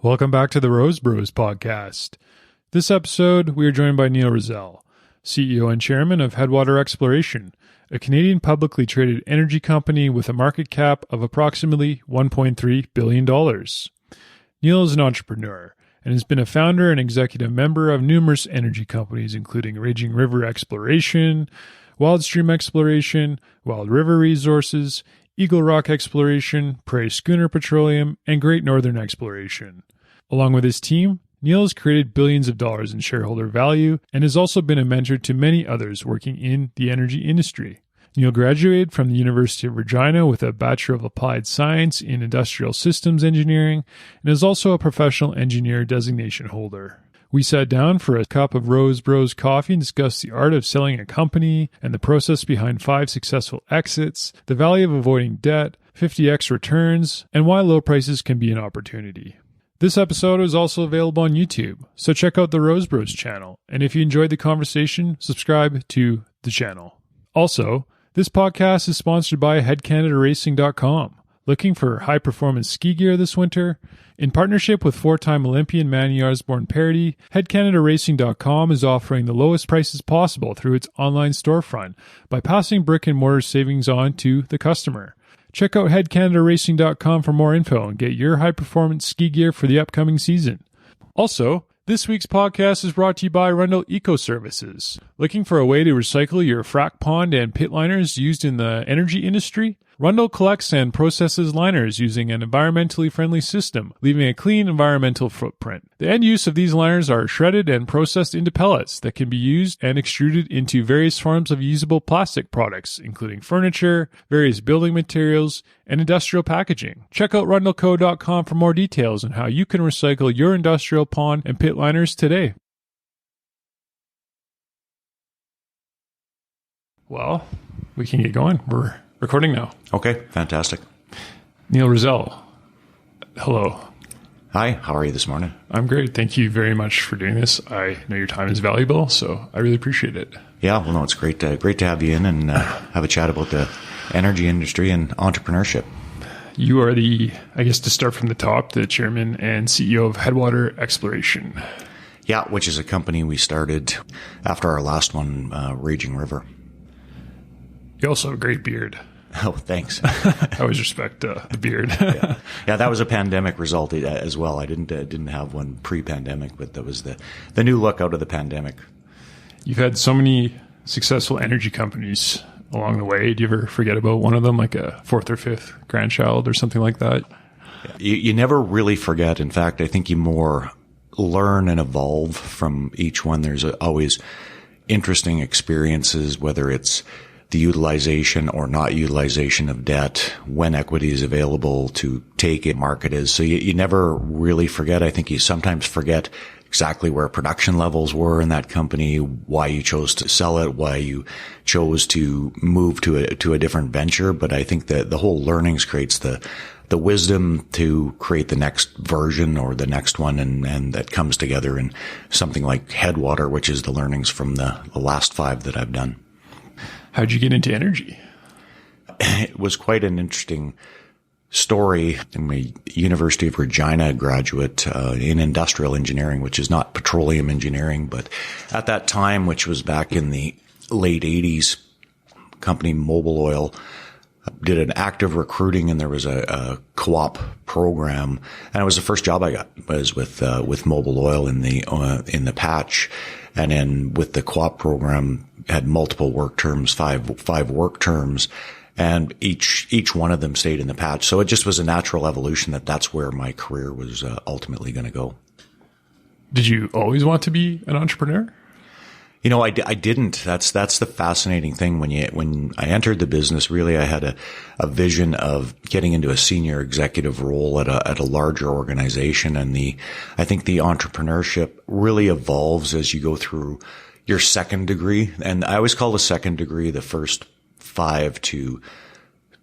Welcome back to the Rose Bros podcast. This episode, we are joined by Neil Roszell, CEO and Chairman of Headwater Exploration, a Canadian publicly traded energy company with a market cap of approximately $1.3 billion. Neil is an entrepreneur and has been a founder and executive member of numerous energy companies, including Raging River Exploration, Wildstream Exploration, Wild River Resources, Eagle Rock Exploration, Prairie Schooner Petroleum, and Great Northern Exploration. Along with his team, Neil has created billions of dollars in shareholder value and has also been a mentor to many others working in the energy industry. Neil graduated from the University of Regina with a Bachelor of Applied Science in Industrial Systems Engineering and is also a professional engineer designation holder. We sat down for a cup of Rose Bros coffee and discussed the art of selling a company and the process behind 5 successful exits, the value of avoiding debt, 50x returns, and why low prices can be an opportunity. This episode is also available on YouTube, so check out the Rose Bros channel. And if you enjoyed the conversation, subscribe to the channel. Also, this podcast is sponsored by HeadCanadaRacing.com. Looking for high-performance ski gear this winter? In partnership with 4-time Olympian Manny Osborne-Parody, HeadCanadaRacing.com is offering the lowest prices possible through its online storefront by passing brick-and-mortar savings on to the customer. Check out HeadCanadaRacing.com for more info and get your high-performance ski gear for the upcoming season. Also, this week's podcast is brought to you by Rundle Eco Services. Looking for a way to recycle your frac pond and pit liners used in the energy industry? Rundle collects and processes liners using an environmentally friendly system, leaving a clean environmental footprint. The end use of these liners are shredded and processed into pellets that can be used and extruded into various forms of usable plastic products, including furniture, various building materials, and industrial packaging. Check out rundleco.com for more details on how you can recycle your industrial pond and pit liners today. Well, we can get going. We're recording now. Okay, fantastic. Neil Roszell, hello. Hi, how are you this morning? I'm great. Thank you very much for doing this. I know your time is valuable, so I really appreciate it. Yeah, well, no, it's great to have you in and have a chat about the energy industry and entrepreneurship. You are to start from the top, the chairman and CEO of Headwater Exploration. Yeah, which is a company we started after our last one, Raging River. You also have a great beard. Oh, thanks. I always respect the beard. Yeah, that was a pandemic result as well. I didn't have one pre-pandemic, but that was the new look out of the pandemic. You've had so many successful energy companies along the way. Do you ever forget about one of them, like a 4th or 5th grandchild or something like that? You never really forget. In fact, I think you more learn and evolve from each one. There's always interesting experiences, whether it's the utilization or not utilization of debt, when equity is available to take it, market is. So you never really forget. I think you sometimes forget exactly where production levels were in that company, why you chose to sell it, why you chose to move to a different venture. But I think that the whole learnings creates the wisdom to create the next version or the next one, and that comes together in something like Headwater, which is the learnings from the last 5 that I've done. How'd you get into energy? It was quite an interesting story. I'm a University of Regina graduate in industrial engineering, which is not petroleum engineering, but at that time, which was back in the late 80s, company Mobil Oil did an active recruiting, and there was a co-op program, and it was the first job I got was with Mobil Oil in the patch, and then with the co-op program had multiple work terms, five work terms, and each one of them stayed in the patch. So it just was a natural evolution that's where my career was ultimately going to go. Did you always want to be an entrepreneur? You know, I didn't. That's the fascinating thing. When I entered the business, really, I had a vision of getting into a senior executive role at a larger organization. And I think the entrepreneurship really evolves as you go through your second degree. And I always call the second degree the first 5 to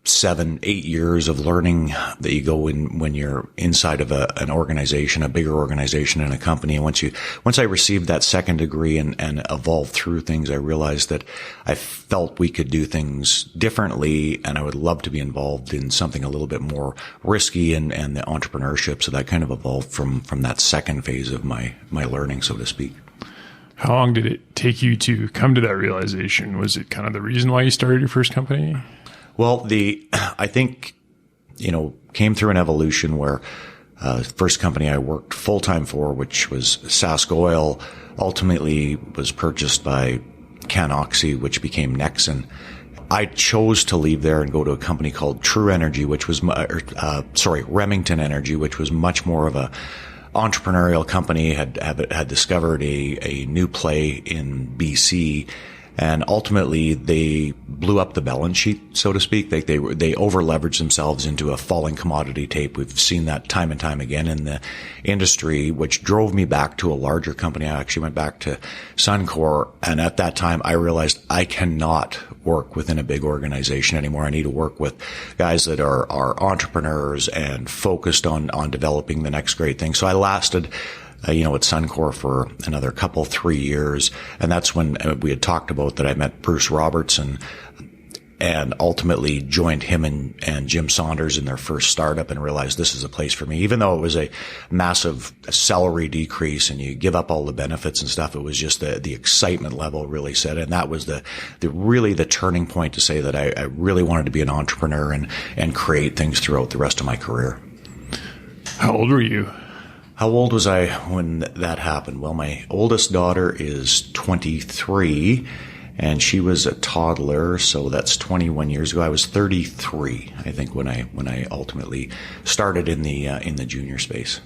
7, 8 years of learning that you go in when you're inside of an organization, a bigger organization in a company. And once I received that second degree and evolved through things, I realized that I felt we could do things differently, and I would love to be involved in something a little bit more risky and the entrepreneurship. So that kind of evolved from that second phase of my learning, so to speak. How long did it take you to come to that realization? Was it kind of the reason why you started your first company? Well, I think, came through an evolution where first company I worked full-time for, which was Sask Oil, ultimately was purchased by Canoxy, which became Nexen. I chose to leave there and go to a company called True Energy, which was, Remington Energy, which was much more of a entrepreneurial company, had discovered a new play in BC. And ultimately, they blew up the balance sheet, so to speak. They over-leveraged themselves into a falling commodity tape. We've seen that time and time again in the industry, which drove me back to a larger company. I actually went back to Suncor, and at that time, I realized I cannot work within a big organization anymore. I need to work with guys that are entrepreneurs and focused on developing the next great thing. So I lasted at Suncor for another 3 years. And that's when we had talked about that I met Bruce Robertson and ultimately joined him and Jim Saunders in their first startup and realized this is a place for me. Even though it was a massive salary decrease and you give up all the benefits and stuff, it was just the excitement level really set in. And that was the turning point to say that I really wanted to be an entrepreneur and create things throughout the rest of my career. How old were you? How old was I when that happened? Well, my oldest daughter is 23, and she was a toddler, so that's 21 years ago. I was 33, I think, when I ultimately started in the junior space.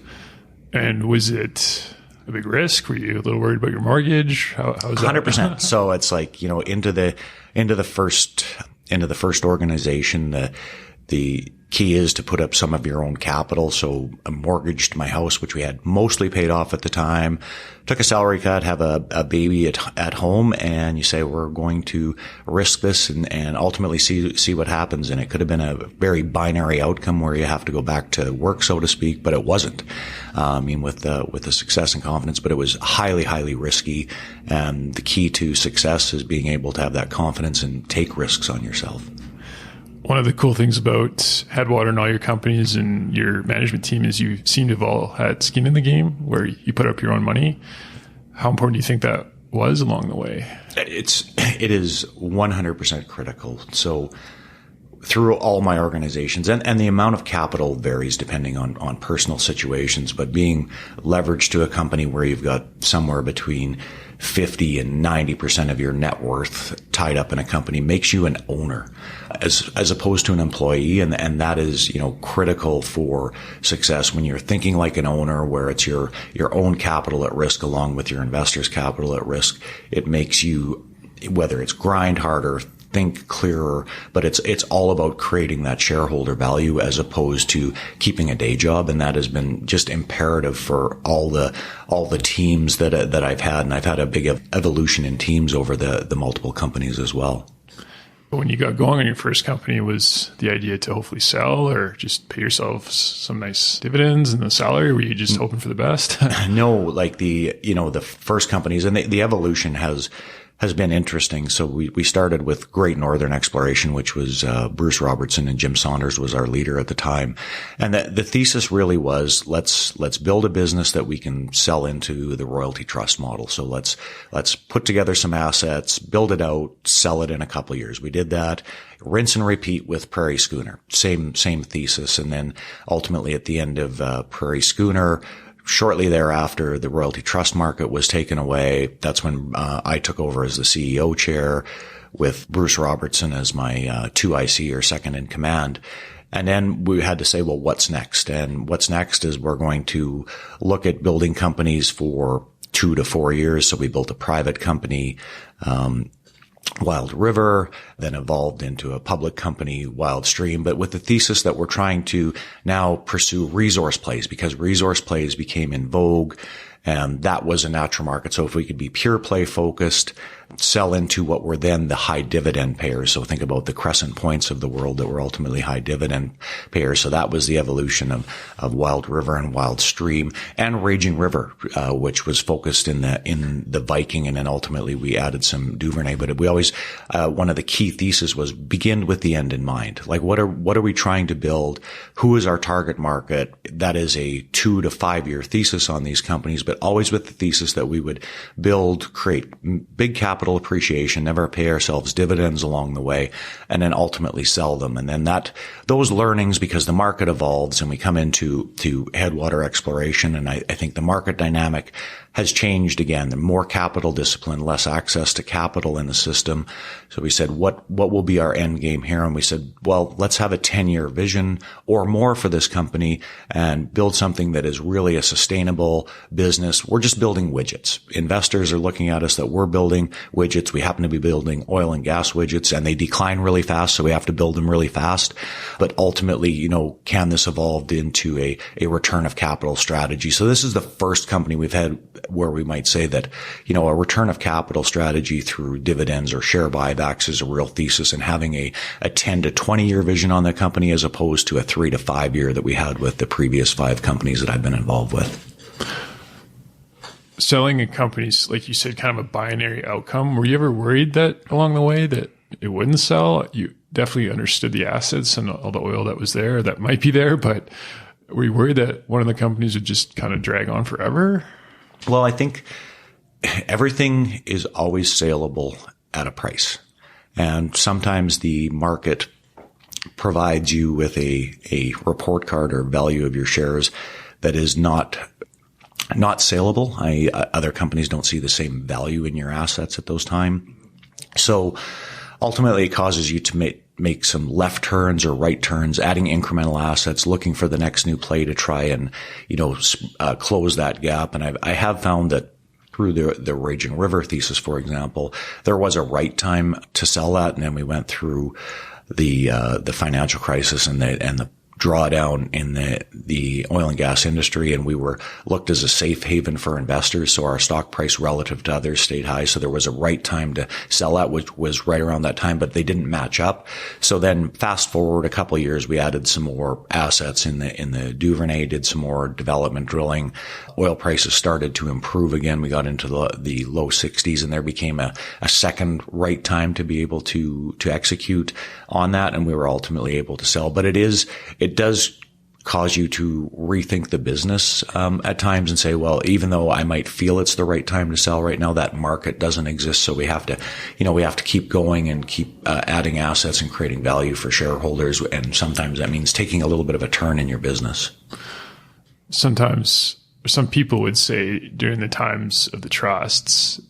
And was it a big risk? Were you a little worried about your mortgage? How was that? 100%. So it's like, into the first organization, the key is to put up some of your own capital. So I mortgaged my house, which we had mostly paid off at the time, took a salary cut, have a baby at home, and you say, we're going to risk this and ultimately see what happens. And it could have been a very binary outcome where you have to go back to work, so to speak, but it wasn't. With the success and confidence, but it was highly, highly risky. And the key to success is being able to have that confidence and take risks on yourself. One of the cool things about Headwater and all your companies and your management team is you seem to have all had skin in the game where you put up your own money. How important do you think that was along the way? It is 100% critical. So through all my organizations, and the amount of capital varies depending on personal situations, but being leveraged to a company where you've got somewhere between 50 and 90% of your net worth tied up in a company makes you an owner as opposed to an employee. And that is, critical for success when you're thinking like an owner, where it's your own capital at risk along with your investors' capital at risk. It makes you, whether it's grind harder, think clearer, but it's all about creating that shareholder value as opposed to keeping a day job. And that has been just imperative for all the teams that I've had. And I've had a big evolution in teams over the multiple companies as well. When you got going on your first company, was the idea to hopefully sell or just pay yourself some nice dividends and the salary? Were you just hoping for the best? No, like the first companies and the evolution has been interesting. So we started with Great Northern Exploration, which was Bruce Robertson, and Jim Saunders was our leader at the time. And the thesis really was, let's build a business that we can sell into the royalty trust model. So let's put together some assets, build it out, sell it in a couple of years. We did that. Rinse and repeat with Prairie Schooner. Same thesis. And then ultimately at the end of Prairie Schooner, shortly thereafter, the royalty trust market was taken away. That's when I took over as the CEO chair with Bruce Robertson as my 2IC or second in command. And then we had to say, well, what's next? And what's next is we're going to look at building companies for 2 to 4 years. So we built a private company, Wild River, then evolved into a public company, Wild Stream, but with the thesis that we're trying to now pursue resource plays because resource plays became in vogue And that was a natural market. So if we could be pure play focused, sell into what were then the high dividend payers. So think about the Crescent Points of the world that were ultimately high dividend payers. So that was the evolution of Wild River and Wild Stream and Raging River, which was focused in the Viking. And then ultimately we added some Duvernay. But we always, one of the key theses was begin with the end in mind. Like what are we trying to build? Who is our target market? That is a 2 to 5 year thesis on these companies, but always with the thesis that we would create big capital appreciation, never pay ourselves dividends along the way, and then ultimately sell them. And then those learnings, because the market evolves and we come into Headwater Exploration, and I think the market dynamic has changed again. The more capital discipline, less access to capital in the system. So we said, what will be our end game here? And we said, well, let's have a 10-year vision or more for this company and build something that is really a sustainable business. We're just building widgets. Investors are looking at us that we're building widgets. We happen to be building oil and gas widgets, and they decline really fast, so we have to build them really fast. But ultimately, can this evolve into a return of capital strategy? So this is the first company we've had where we might say that, a return of capital strategy through dividends or share buybacks is a real thesis, and having a 10 to 20 year vision on the company as opposed to a 3 to 5 year that we had with the previous 5 companies that I've been involved with. Selling a company's, like you said, kind of a binary outcome. Were you ever worried that along the way that it wouldn't sell? You definitely understood the assets and all the oil that was there, that might be there, but were you worried that one of the companies would just kind of drag on forever? Well, I think everything is always saleable at a price. And sometimes the market provides you with a report card or value of your shares that is not saleable. Other companies don't see the same value in your assets at those times. So ultimately it causes you to make some left turns or right turns, adding incremental assets, looking for the next new play to try and, close that gap. And I have found that through the Raging River thesis, for example, there was a right time to sell that. And then we went through the financial crisis and the drawdown in the oil and gas industry, and we were looked as a safe haven for investors. So our stock price relative to others stayed high. So there was a right time to sell that, which was right around that time, but they didn't match up. So then fast forward a couple of years, we added some more assets in the Duvernay, did some more development drilling. Oil prices started to improve again. We got into the low 60s, and there became a second right time to be able to execute on that. And we were ultimately able to sell. But it does cause you to rethink the business at times and say, well, even though I might feel it's the right time to sell right now, that market doesn't exist. So we have to keep going and keep adding assets and creating value for shareholders. And sometimes that means taking a little bit of a turn in your business. Sometimes some people would say during the times of the trusts,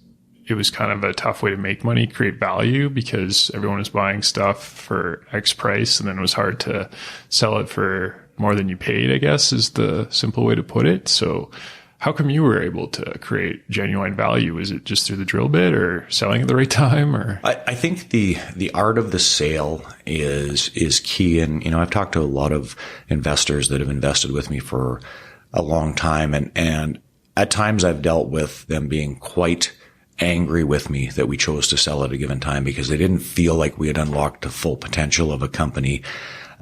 it was kind of a tough way to make money, create value, because everyone was buying stuff for X price, and then it was hard to sell it for more than you paid, I guess, is the simple way to put it. So how come you were able to create genuine value? Is it just through the drill bit or selling at the right time? Or I think the art of the sale is key. And, I've talked to a lot of investors that have invested with me for a long time. And at times I've dealt with them being quite angry with me that we chose to sell at a given time because they didn't feel like we had unlocked the full potential of a company.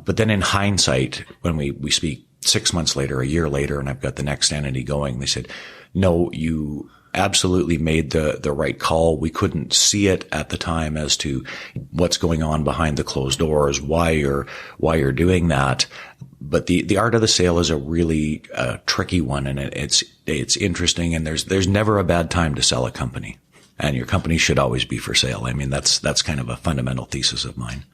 But then in hindsight, when we speak 6 months later, a year later, and I've got the next entity going, they said, no, you absolutely made the right call. We couldn't see it at the time as to what's going on behind the closed doors, why you're doing that. But the art of the sale is a really tricky one, and it's interesting. And there's never a bad time to sell a company, and your company should always be for sale. I mean, that's kind of a fundamental thesis of mine.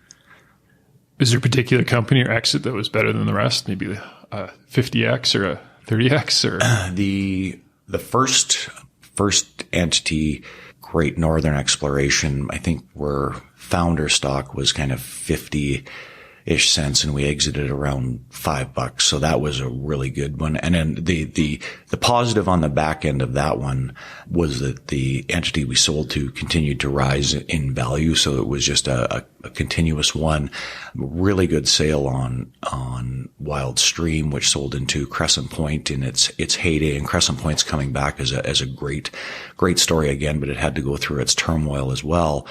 Is there a particular company or exit that was better than the rest? Maybe a 50x or a 30x or the first entity, Great Northern Exploration, I think where founder stock was kind of 50-ish cents, and we exited around $5. So that was a really good one. And then the positive on the back end of that one was that the entity we sold to continued to rise in value. So it was just a a continuous one. Really good sale on Wild Stream, which sold into Crescent Point in its heyday, and Crescent Point's coming back as a great story again, but it had to go through its turmoil as well.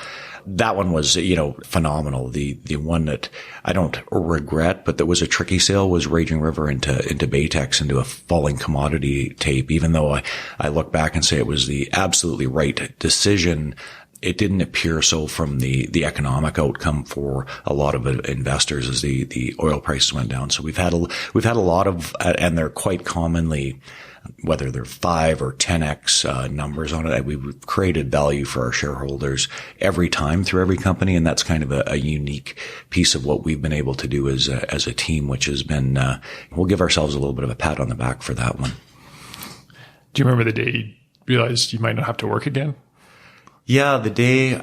That one was, phenomenal. The one that I don't regret, but that was a tricky sale, was Raging River into Baytex, into a falling commodity tape. Even though I look back and say it was the absolutely right decision, it didn't appear so from the economic outcome for a lot of investors as the oil prices went down. So we've had a lot of, and they're quite commonly, whether they're 5 or 10x numbers on it. We've created value for our shareholders every time through every company, and that's kind of a unique piece of what we've been able to do as a team, which has been, we'll give ourselves a little bit of a pat on the back for that one. Do you remember the day you realized you might not have to work again? Yeah, the day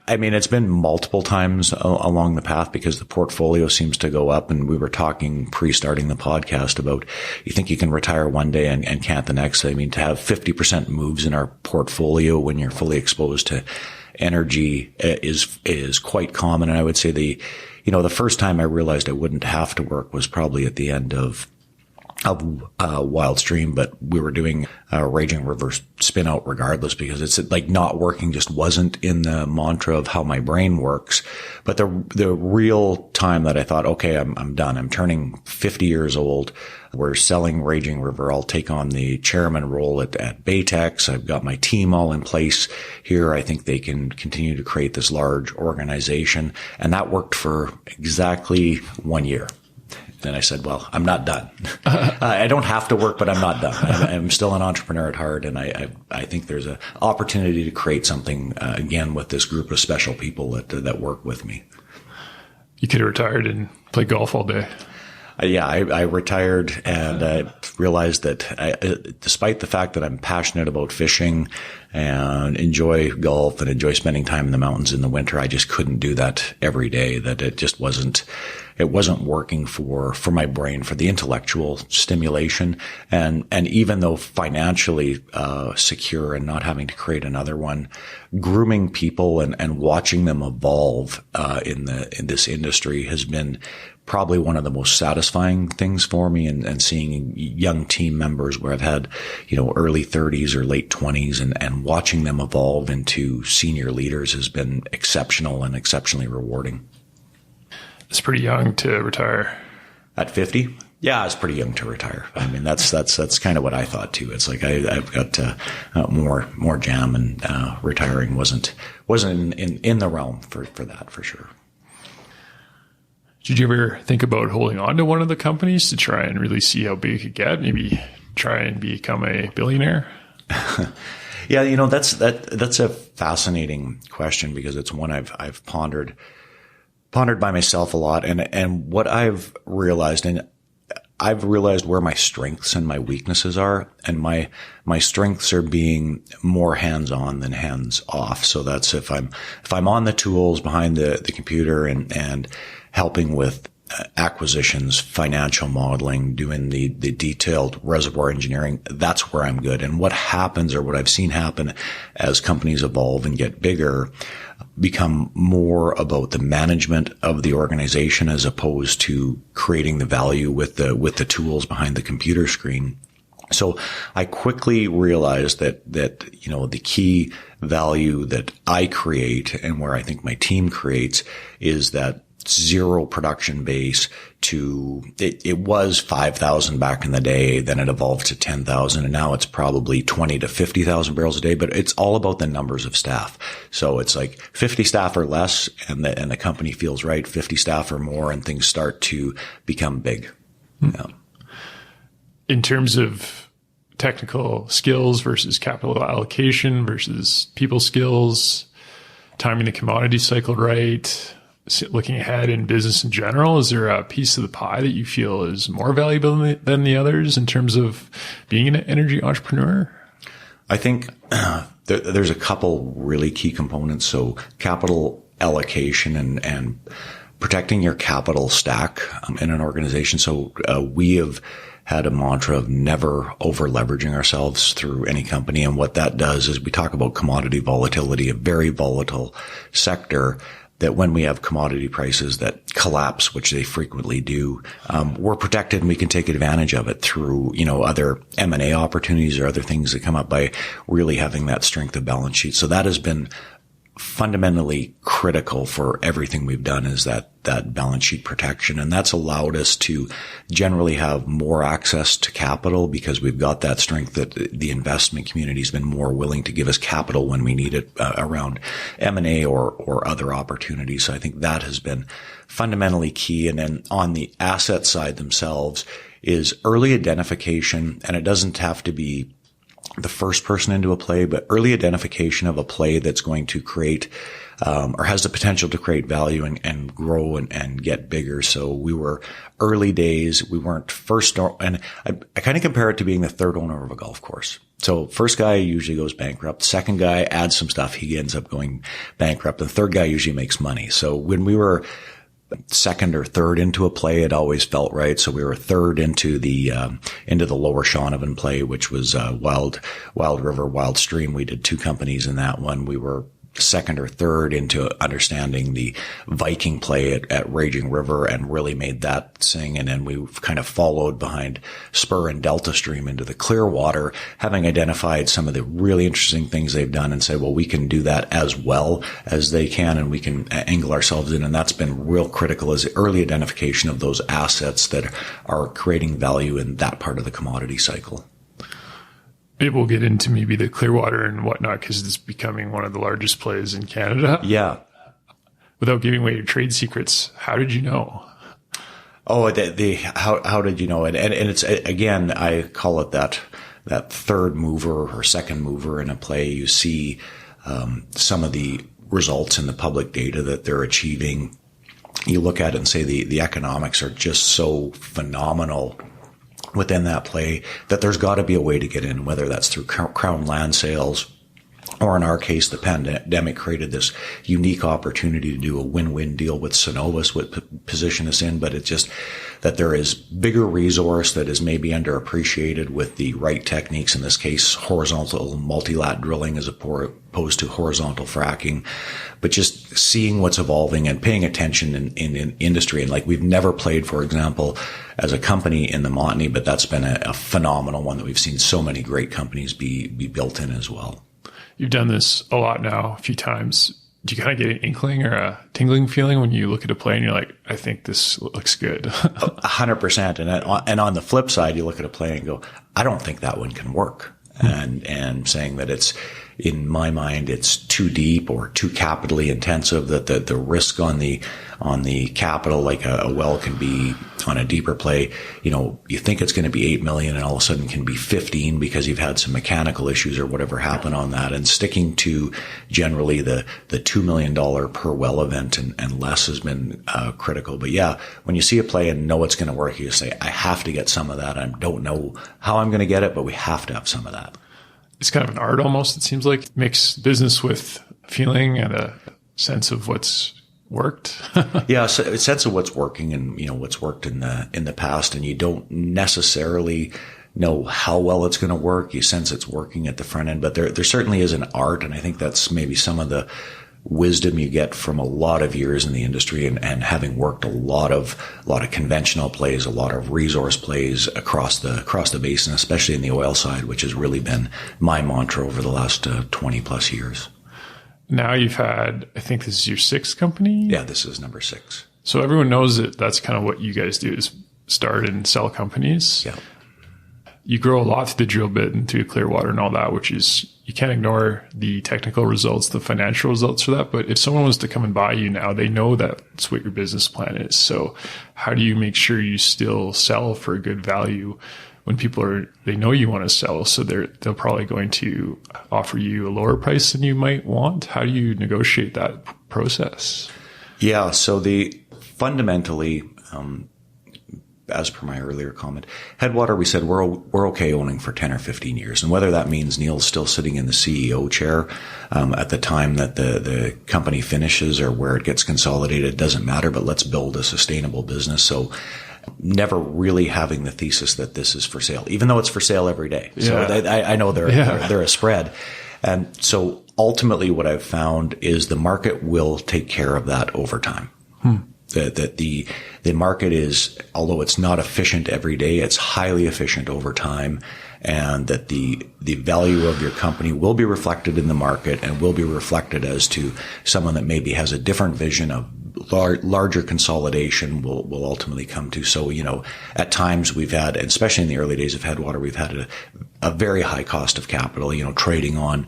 it's been multiple times along the path, because the portfolio seems to go up. And we were talking pre-starting the podcast about, you think you can retire one day and can't the next. I mean, to have 50% moves in our portfolio when you're fully exposed to energy is quite common. And I would say the first time I realized I wouldn't have to work was probably at the end of Wild Stream, but we were doing Raging River spin out regardless, because it's like not working just wasn't in the mantra of how my brain works. But the real time that I thought, okay, I'm done. I'm turning 50 years old. We're selling Raging River. I'll take on the chairman role at Baytex. I've got my team all in place here. I think they can continue to create this large organization. And that worked for exactly 1 year. Then I said, well, I'm not done. I don't have to work, but I'm not done. I'm still an entrepreneur at heart. And I think there's an opportunity to create something, again, with this group of special people that work with me. You could have retired and played golf all day. I retired, and I realized that despite the fact that I'm passionate about fishing and enjoy golf and enjoy spending time in the mountains in the winter, I just couldn't do that every day. That it just wasn't working for my brain, for the intellectual stimulation. And even though financially secure and not having to create another one, grooming people and watching them evolve in this industry has been probably one of the most satisfying things for me, and seeing young team members where I've had, early 30s or late 20s, and watching them evolve into senior leaders has been exceptional and exceptionally rewarding. It's pretty young to retire. At 50? Yeah, it's pretty young to retire. I mean, that's kind of what I thought too. It's like I've got more jam, and retiring wasn't in the realm for that, for sure. Did you ever think about holding on to one of the companies to try and really see how big it could get? Maybe try and become a billionaire? Yeah, that's a fascinating question, because it's one I've pondered by myself a lot, and what I've realized where my strengths and my weaknesses are, and my strengths are being more hands-on than hands-off. So that's if I'm on the tools behind the computer and helping with acquisitions, financial modeling, doing the detailed reservoir engineering, that's where I'm good. And what happens, or what I've seen happen as companies evolve and get bigger, become more about the management of the organization as opposed to creating the value with the tools behind the computer screen. So I quickly realized that the key value that I create, and where I think my team creates, is that zero production base to it was 5,000 back in the day, then it evolved to 10,000, and now it's probably 20 to 50,000 barrels a day. But it's all about the numbers of staff. So it's like 50 staff or less, and the company feels right. 50 staff or more, and things start to become big. Yeah. In terms of technical skills versus capital allocation versus people skills, timing the commodity cycle right, looking ahead in business in general, is there a piece of the pie that you feel is more valuable than the others in terms of being an energy entrepreneur? I think there's a couple really key components. So capital allocation and protecting your capital stack in an organization. So we have had a mantra of never over leveraging ourselves through any company. And what that does is we talk about commodity volatility, a very volatile sector, that when we have commodity prices that collapse, which they frequently do, we're protected and we can take advantage of it through, other M&A opportunities or other things that come up by really having that strength of balance sheet. So that has been fundamentally critical for everything we've done, is that balance sheet protection. And that's allowed us to generally have more access to capital because we've got that strength that the investment community has been more willing to give us capital when we need it around M&A or other opportunities. So I think that has been fundamentally key. And then on the asset side themselves is early identification, and it doesn't have to be the first person into a play, but early identification of a play that's going to create, or has the potential to create value and grow and get bigger. So we were early days. We weren't first, and I kind of compare it to being the third owner of a golf course. So first guy usually goes bankrupt. Second guy adds some stuff. He ends up going bankrupt. The third guy usually makes money. So when we were second or third into a play, it always felt right. So we were third into the lower Shaunavon play, which was Wild River, Wild Stream. We did 2 companies in that one. We were second or third into understanding the Viking play at Raging River and really made that sing. And then we've kind of followed behind Spur and Delta Stream into the Clearwater, having identified some of the really interesting things they've done and said, well, we can do that as well as they can, and we can angle ourselves in. And that's been real critical, as the early identification of those assets that are creating value in that part of the commodity cycle. Maybe we'll get into maybe the Clearwater and whatnot, because it's becoming one of the largest plays in Canada. Yeah. Without giving away your trade secrets, how did you know? Oh, how did you know it? And it's, again, I call it that third mover or second mover in a play. You see some of the results in the public data that they're achieving. You look at it and say the economics are just so phenomenal within that play that there's got to be a way to get in, whether that's through crown land sales, or in our case, the pandemic created this unique opportunity to do a win-win deal with Cenovus, what position us in. But it's just that there is bigger resource that is maybe underappreciated with the right techniques, in this case, horizontal multilat drilling as opposed to horizontal fracking. But just seeing what's evolving and paying attention in industry. And like, we've never played, for example, as a company in the Montney, but that's been a phenomenal one that we've seen so many great companies be built in as well. You've done this a lot now, a few times. Do you kind of get an inkling or a tingling feeling when you look at a play and you're like, I think this looks good? 100%. And on the flip side, you look at a play and go, I don't think that one can work. And saying that it's, in my mind, it's too deep or too capitally intensive, that the risk on the capital, like a well can be on a deeper play, you think it's going to be $8 million and all of a sudden can be 15 because you've had some mechanical issues or whatever happened on that. And sticking to generally the $2 million per well event and less has been critical. But yeah, when you see a play and know it's going to work, you say, I have to get some of that. I don't know how I'm going to get it, but we have to have some of that. It's kind of an art almost, it seems like. Mix business with feeling and a sense of what's worked. Yeah, so a sense of what's working and what's worked in the past, and you don't necessarily know how well it's going to work. You sense it's working at the front end, but there certainly is an art, and I think that's maybe some of the wisdom you get from a lot of years in the industry and having worked a lot of conventional plays, a lot of resource plays across the basin, especially in the oil side, which has really been my mantra over the last 20 plus years. Now you've had, I think this is your 6th company? Yeah, this is number 6. So everyone knows that that's kind of what you guys do, is start and sell companies. Yeah. You grow a lot through the drill bit and through Clearwater and all that, which is, you can't ignore the technical results, the financial results for that. But if someone was to come and buy you now, they know that's what your business plan is. So how do you make sure you still sell for a good value when they know you want to sell? So they're probably going to offer you a lower price than you might want. How do you negotiate that process? Yeah. So fundamentally, as per my earlier comment, Headwater, we said we're okay owning for 10 or 15 years. And whether that means Neil's still sitting in the CEO chair at the time that the company finishes or where it gets consolidated, doesn't matter, but let's build a sustainable business. So never really having the thesis that this is for sale, even though it's for sale every day. So I know they're a spread. And so ultimately what I've found is the market will take care of that over time. That the market is, although it's not efficient every day, it's highly efficient over time, and that the value of your company will be reflected in the market and will be reflected as to someone that maybe has a different vision of larger consolidation will ultimately come to. So, at times we've had, especially in the early days of Headwater, we've had a very high cost of capital, trading on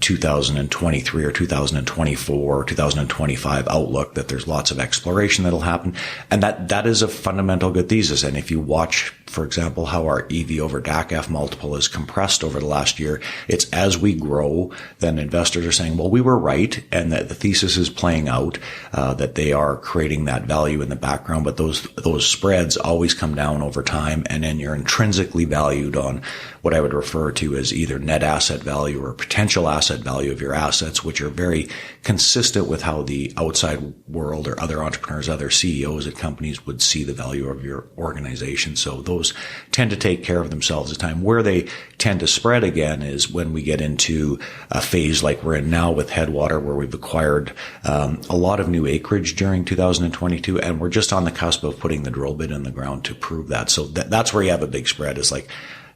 2023 or 2024 or 2025 outlook, that there's lots of exploration that'll happen. And that is a fundamental good thesis. And if you watch, for example, how our EV over DACF multiple is compressed over the last year, it's as we grow, then investors are saying, well, we were right, and that the thesis is playing out, that they are creating that value in the background. But those spreads always come down over time, and then you're intrinsically valued on what I would refer to as either net asset value or potential asset value of your assets, which are very consistent with how the outside world or other entrepreneurs, other CEOs at companies would see the value of your organization. So those tend to take care of themselves at time. Where they tend to spread again is when we get into a phase like we're in now with Headwater, where we've acquired a lot of new acreage during 2022, and we're just on the cusp of putting the drill bit in the ground to prove that. So that's where you have a big spread. It's like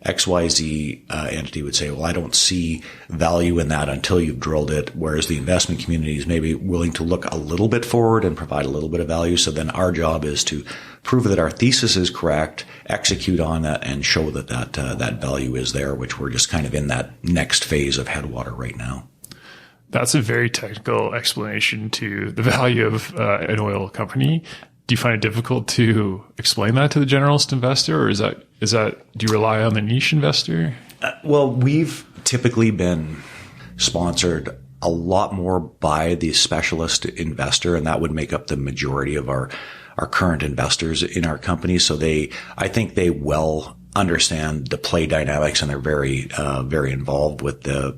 XYZ entity would say, well, I don't see value in that until you've drilled it, whereas the investment community is maybe willing to look a little bit forward and provide a little bit of value. So then our job is to prove that our thesis is correct, execute on that, and show that value is there, which we're just kind of in that next phase of Headwater right now. That's a very technical explanation to the value of an oil company. Do you find it difficult to explain that to the generalist investor, or is that do you rely on the niche investor? Well, we've typically been sponsored a lot more by the specialist investor, and that would make up the majority of our current investors in our company. So I think they well understand the play dynamics, and they're very, very involved with the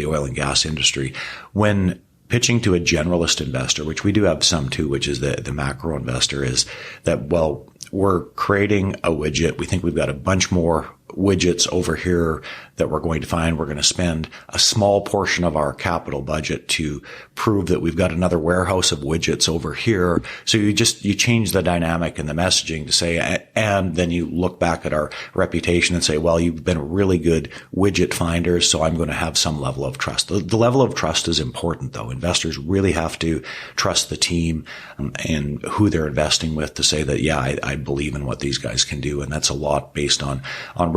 oil and gas industry. When pitching to a generalist investor, which we do have some too, which is the macro investor, is that, well, we're creating a widget. We think we've got a bunch more widgets over here that we're going to find. We're going to spend a small portion of our capital budget to prove that we've got another warehouse of widgets over here. So you change the dynamic and the messaging to say, and then you look back at our reputation and say, well, you've been a really good widget finder, so I'm going to have some level of trust. The level of trust is important, though. Investors really have to trust the team and who they're investing with to say that, yeah, I believe in what these guys can do. And that's a lot based on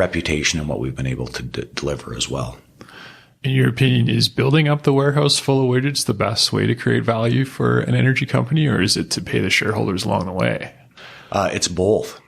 reputation and what we've been able to deliver as well. In your opinion, is building up the warehouse full of widgets the best way to create value for an energy company, or is it to pay the shareholders along the way? It's both.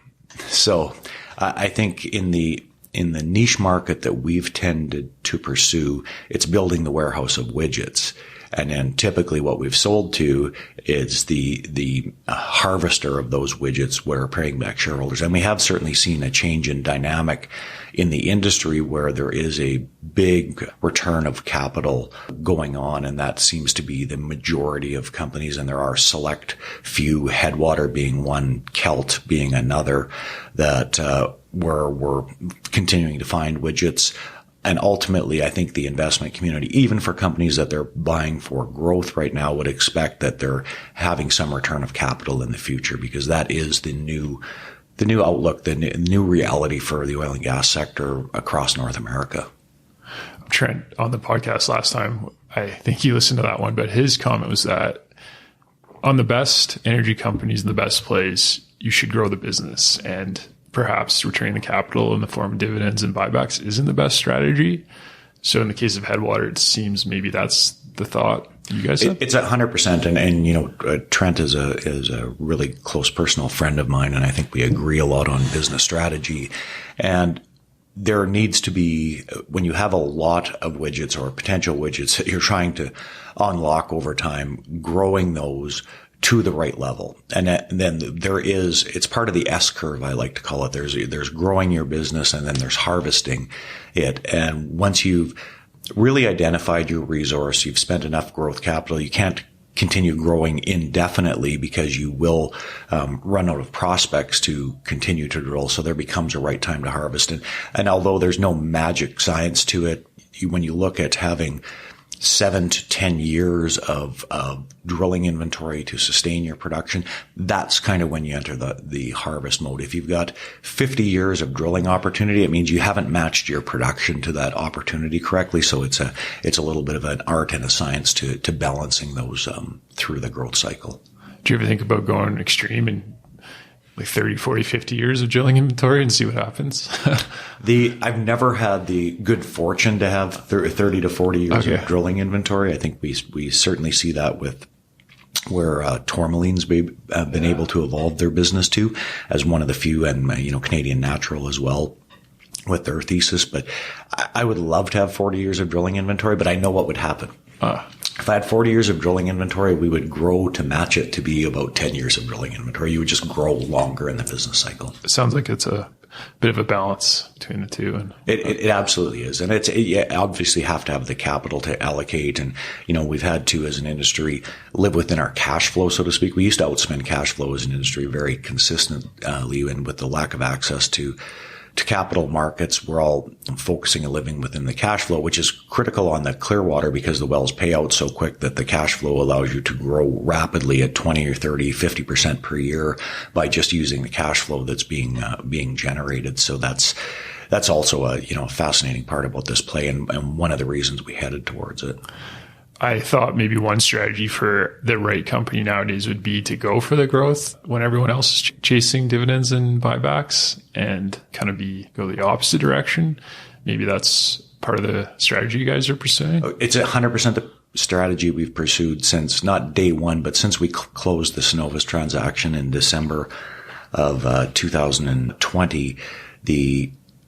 So I think in the niche market that we've tended to pursue, it's building the warehouse of widgets. And then typically what we've sold to is the harvester of those widgets, where paying back shareholders. And we have certainly seen a change in dynamic in the industry where there is a big return of capital going on. And that seems to be the majority of companies. And there are select few, Headwater being one, Kelt being another, that where we're continuing to find widgets. And ultimately, I think the investment community, even for companies that they're buying for growth right now, would expect that they're having some return of capital in the future, because that is the new outlook, the new reality for the oil and gas sector across North America. Trent, on the podcast last time, I think you listened to that one, but his comment was that on the best energy companies in the best plays, you should grow the business, and perhaps returning the capital in the form of dividends and buybacks isn't the best strategy. So in the case of Headwater, it seems maybe that's the thought you guys have. It's 100%. And Trent is a really close personal friend of mine. And I think we agree a lot on business strategy. And there needs to be, when you have a lot of widgets or potential widgets that you're trying to unlock over time, growing those to the right level. And then it's part of the S curve, I like to call it. There's growing your business, and then there's harvesting it. And once you've really identified your resource, you've spent enough growth capital, you can't continue growing indefinitely because you will run out of prospects to continue to drill. So there becomes a right time to harvest. And although there's no magic science to it, when you look at having 7 to 10 years of drilling inventory to sustain your production, that's kind of when you enter the harvest mode. If you've got 50 years of drilling opportunity, it means you haven't matched your production to that opportunity correctly. So it's a little bit of an art and a science to balancing those through the growth cycle. Do you ever think about going extreme and like 30, 40, 50 years of drilling inventory and see what happens? I've never had the good fortune to have 30 to 40 years of drilling inventory. I think we certainly see that with where Tourmaline's been able to evolve their business to as one of the few, and Canadian Natural as well with their thesis. But I would love to have 40 years of drilling inventory, but I know what would happen. If I had 40 years of drilling inventory, we would grow to match it to be about 10 years of drilling inventory. You would just grow longer in the business cycle. It sounds like it's a bit of a balance between the two. And It absolutely is. And you obviously have to have the capital to allocate. And, we've had to, as an industry, live within our cash flow, so to speak. We used to outspend cash flow as an industry very consistently, and with the lack of access to capital markets, we're all focusing and living within the cash flow, which is critical on the Clearwater because the wells pay out so quick that the cash flow allows you to grow rapidly at 20 or 30, 50% per year by just using the cash flow that's being generated. So that's also a fascinating part about this play and one of the reasons we headed towards it. I thought maybe one strategy for the right company nowadays would be to go for the growth when everyone else is chasing dividends and buybacks, and kind of go the opposite direction. Maybe that's part of the strategy you guys are pursuing. It's 100% the strategy we've pursued since not day one, but since we closed the Cenovus transaction in December of 2020.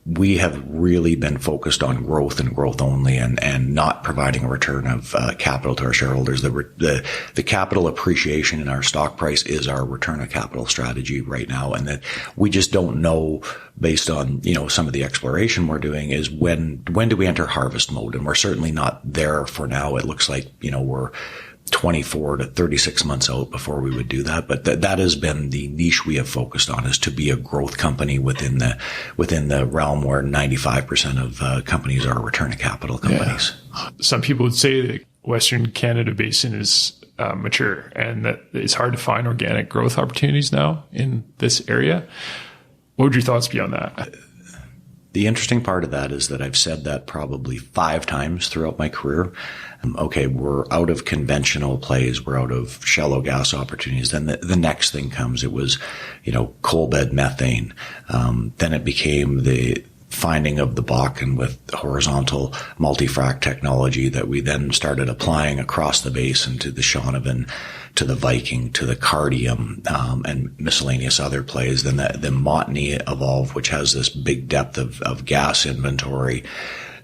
We have really been focused on growth and growth only, and not providing a return of capital to our shareholders. The capital appreciation in our stock price is our return of capital strategy right now, and that we just don't know, based on some of the exploration we're doing, is when do we enter harvest mode, and we're certainly not there for now. It looks like we're 24 to 36 months out before we would do that. But that has been the niche we have focused on, is to be a growth company within the realm where 95% of companies are return of capital companies. Yeah. Some people would say that Western Canada Basin is mature and that it's hard to find organic growth opportunities now in this area. What would your thoughts be on that? The interesting part of that is that I've said that probably 5 times throughout my career. Okay, we're out of conventional plays. We're out of shallow gas opportunities. Then the next thing comes. It was, coal bed methane. Then it became the finding of the Bakken with horizontal multi-frac technology that we then started applying across the basin to the Shaunavon, to the Viking, to the Cardium, and miscellaneous other plays. Then the Montney evolved, which has this big depth of gas inventory.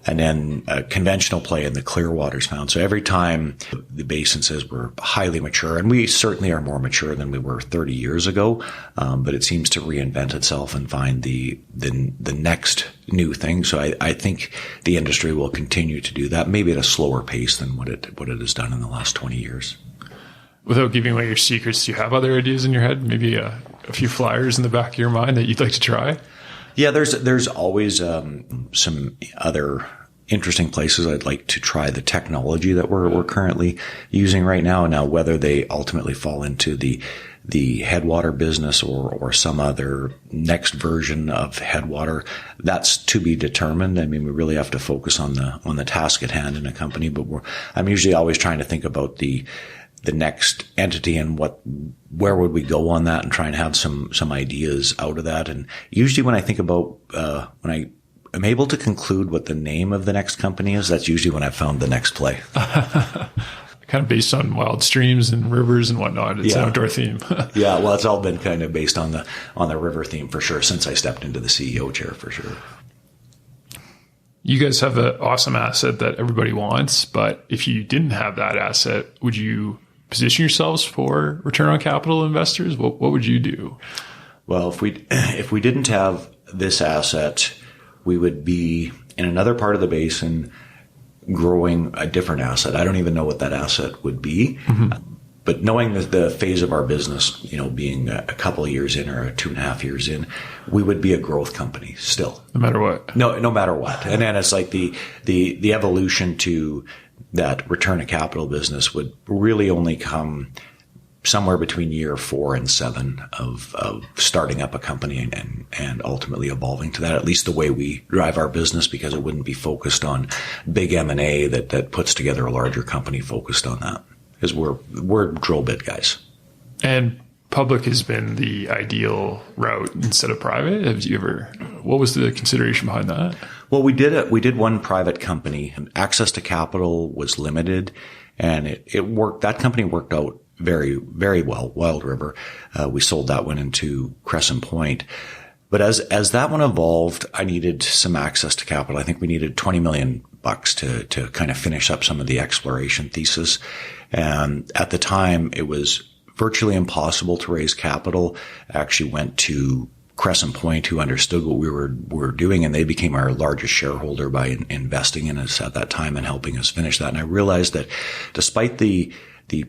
And then a conventional play in the Clearwater's found. So every time the basin says we're highly mature, and we certainly are more mature than we were 30 years ago, but it seems to reinvent itself and find the next new thing. So I think the industry will continue to do that, maybe at a slower pace than what it has done in the last 20 years. Without giving away your secrets, do you have other ideas in your head? Maybe a few flyers in the back of your mind that you'd like to try? Yeah, there's always some other interesting places I'd like to try the technology that we're currently using right now. Now, whether they ultimately fall into the Headwater business or some other next version of Headwater, that's to be determined. I mean, we really have to focus on the task at hand in a company. But I'm usually always trying to think about the next entity and where would we go on that, and try and have some ideas out of that. And usually when I think about, when I am able to conclude what the name of the next company is, that's usually when I've found the next play. Kind of based on wild streams and rivers and whatnot. It's an outdoor theme. Yeah. Well, it's all been kind of based on the river theme for sure, since I stepped into the CEO chair for sure. You guys have an awesome asset that everybody wants, but if you didn't have that asset, would you position yourselves for return on capital investors? What would you do? Well, if we didn't have this asset, we would be in another part of the basin growing a different asset. I don't even know what that asset would be. Mm-hmm. But knowing the phase of our business, being a couple of years in or 2.5 years in, we would be a growth company still. No matter what. No matter what. And then it's like the evolution to that return of capital business would really only come somewhere between year 4 and 7 of starting up a company and ultimately evolving to that, at least the way we drive our business, because it wouldn't be focused on big M&A that puts together a larger company focused on that. Because we're drill bit guys. And public has been the ideal route instead of private. What was the consideration behind that? Well, we did one private company, and access to capital was limited, and it worked. That company worked out very, very well. Wild River. We sold that one into Crescent Point. But as that one evolved, I needed some access to capital. I think we needed $20 million to kind of finish up some of the exploration thesis. And at the time, it was virtually impossible to raise capital. I actually went to Crescent Point, who understood what we were doing, and they became our largest shareholder by investing in us at that time and helping us finish that. And I realized that despite the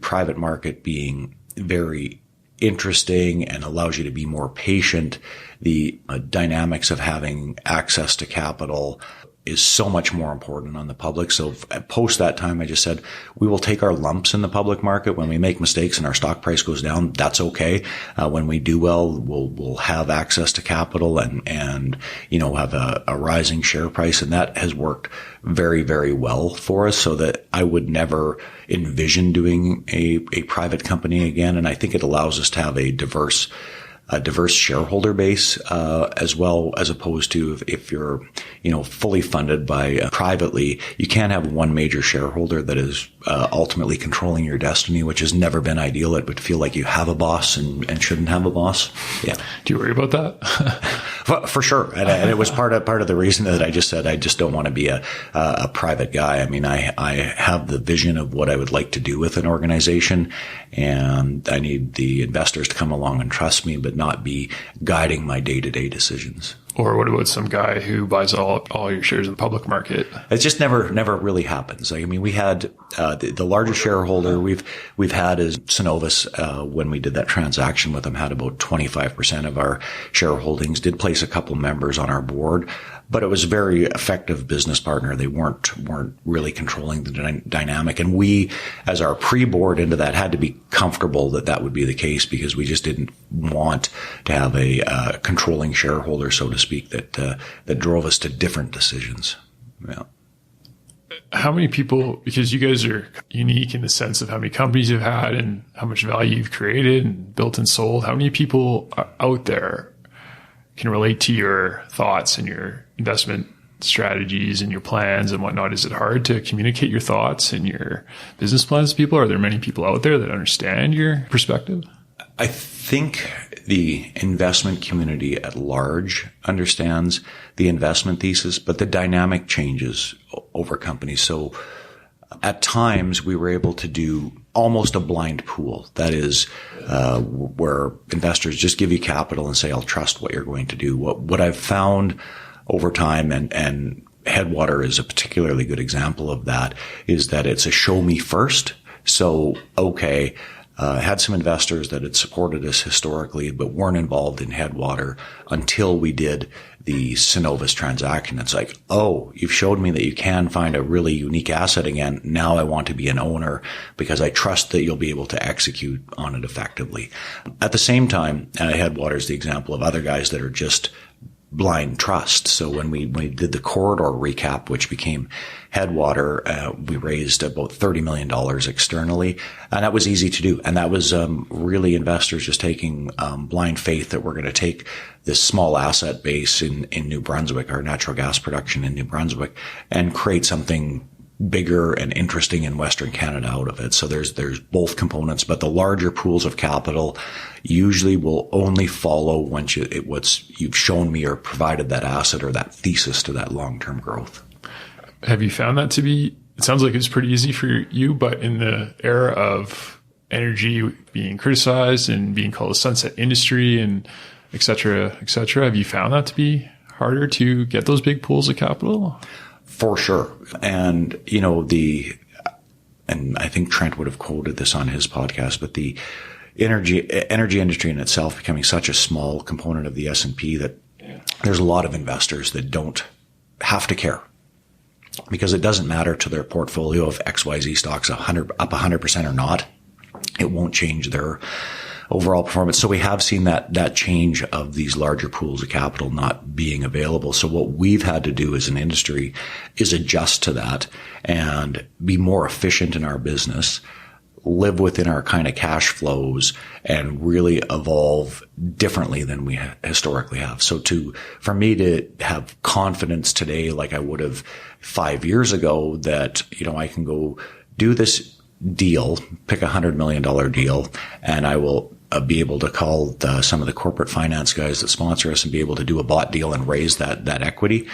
private market being very interesting and allows you to be more patient, the dynamics of having access to capital is so much more important on the public. So post that time, I just said, we will take our lumps in the public market. When we make mistakes and our stock price goes down, that's okay. When we do well, we'll have access to capital and have a rising share price. And that has worked very, very well for us, so that I would never envision doing a private company again. And I think it allows us to have a diverse shareholder base, as well, as opposed to if you're, fully funded by privately, you can't have one major shareholder that is ultimately controlling your destiny, which has never been ideal. It would feel like you have a boss and shouldn't have a boss. Yeah. Do you worry about that? For sure. And it was part of the reason that I just said, I just don't want to be a private guy. I mean, I have the vision of what I would like to do with an organization, and I need the investors to come along and trust me, but not be guiding my day-to-day decisions. Or what about some guy who buys all your shares in the public market? It just never really happens. I mean, we had the largest shareholder we've had is Cenovus. When we did that transaction with them, had about 25% of our shareholdings. Did place a couple members on our board, but it was a very effective business partner. They weren't really controlling the dynamic, and we, as our pre-board into that, had to be comfortable that would be the case, because we just didn't want to have a controlling shareholder, so to speak, that drove us to different decisions. Yeah. How many people, because you guys are unique in the sense of how many companies you've had and how much value you've created and built and sold, how many people out there can relate to your thoughts and your investment strategies and your plans and whatnot? Is it hard to communicate your thoughts and your business plans to people? Are there many people out there that understand your perspective? I think the investment community at large understands the investment thesis, but the dynamic changes over companies. So at times we were able to do almost a blind pool. That is, where investors just give you capital and say, I'll trust what you're going to do. What I've found over time, and Headwater is a particularly good example of that, is that it's a show me first. So, okay, had some investors that had supported us historically, but weren't involved in Headwater until we did the Cenovus transaction. It's like, oh, you've showed me that you can find a really unique asset again. Now I want to be an owner because I trust that you'll be able to execute on it effectively. At the same time, Headwater is the example of other guys that are just blind trust. So when we did the corridor recap, which became Headwater, we raised about $30 million externally, and that was easy to do. And that was really investors just taking blind faith that we're going to take this small asset base in New Brunswick, our natural gas production in New Brunswick, and create something bigger and interesting in Western Canada out of it. So there's both components, but the larger pools of capital usually will only follow once you've shown me or provided that asset or that thesis to that long-term growth. Have you found that to be, it sounds like it's pretty easy for you, but in the era of energy being criticized and being called a sunset industry and et cetera, have you found that to be harder to get those big pools of capital? For sure. And, and I think Trent would have quoted this on his podcast, but the energy industry in itself becoming such a small component of the S&P that there's a lot of investors that don't have to care, because it doesn't matter to their portfolio if XYZ stocks up 100% or not. It won't change their overall performance. So we have seen that change of these larger pools of capital not being available. So what we've had to do as an industry is adjust to that and be more efficient in our business, live within our kind of cash flows, and really evolve differently than we historically have. So for me to have confidence today, like I would have 5 years ago, that, I can go do this deal, pick $100 million deal, and I will be able to call some of the corporate finance guys that sponsor us and be able to do a bought deal and raise that equity.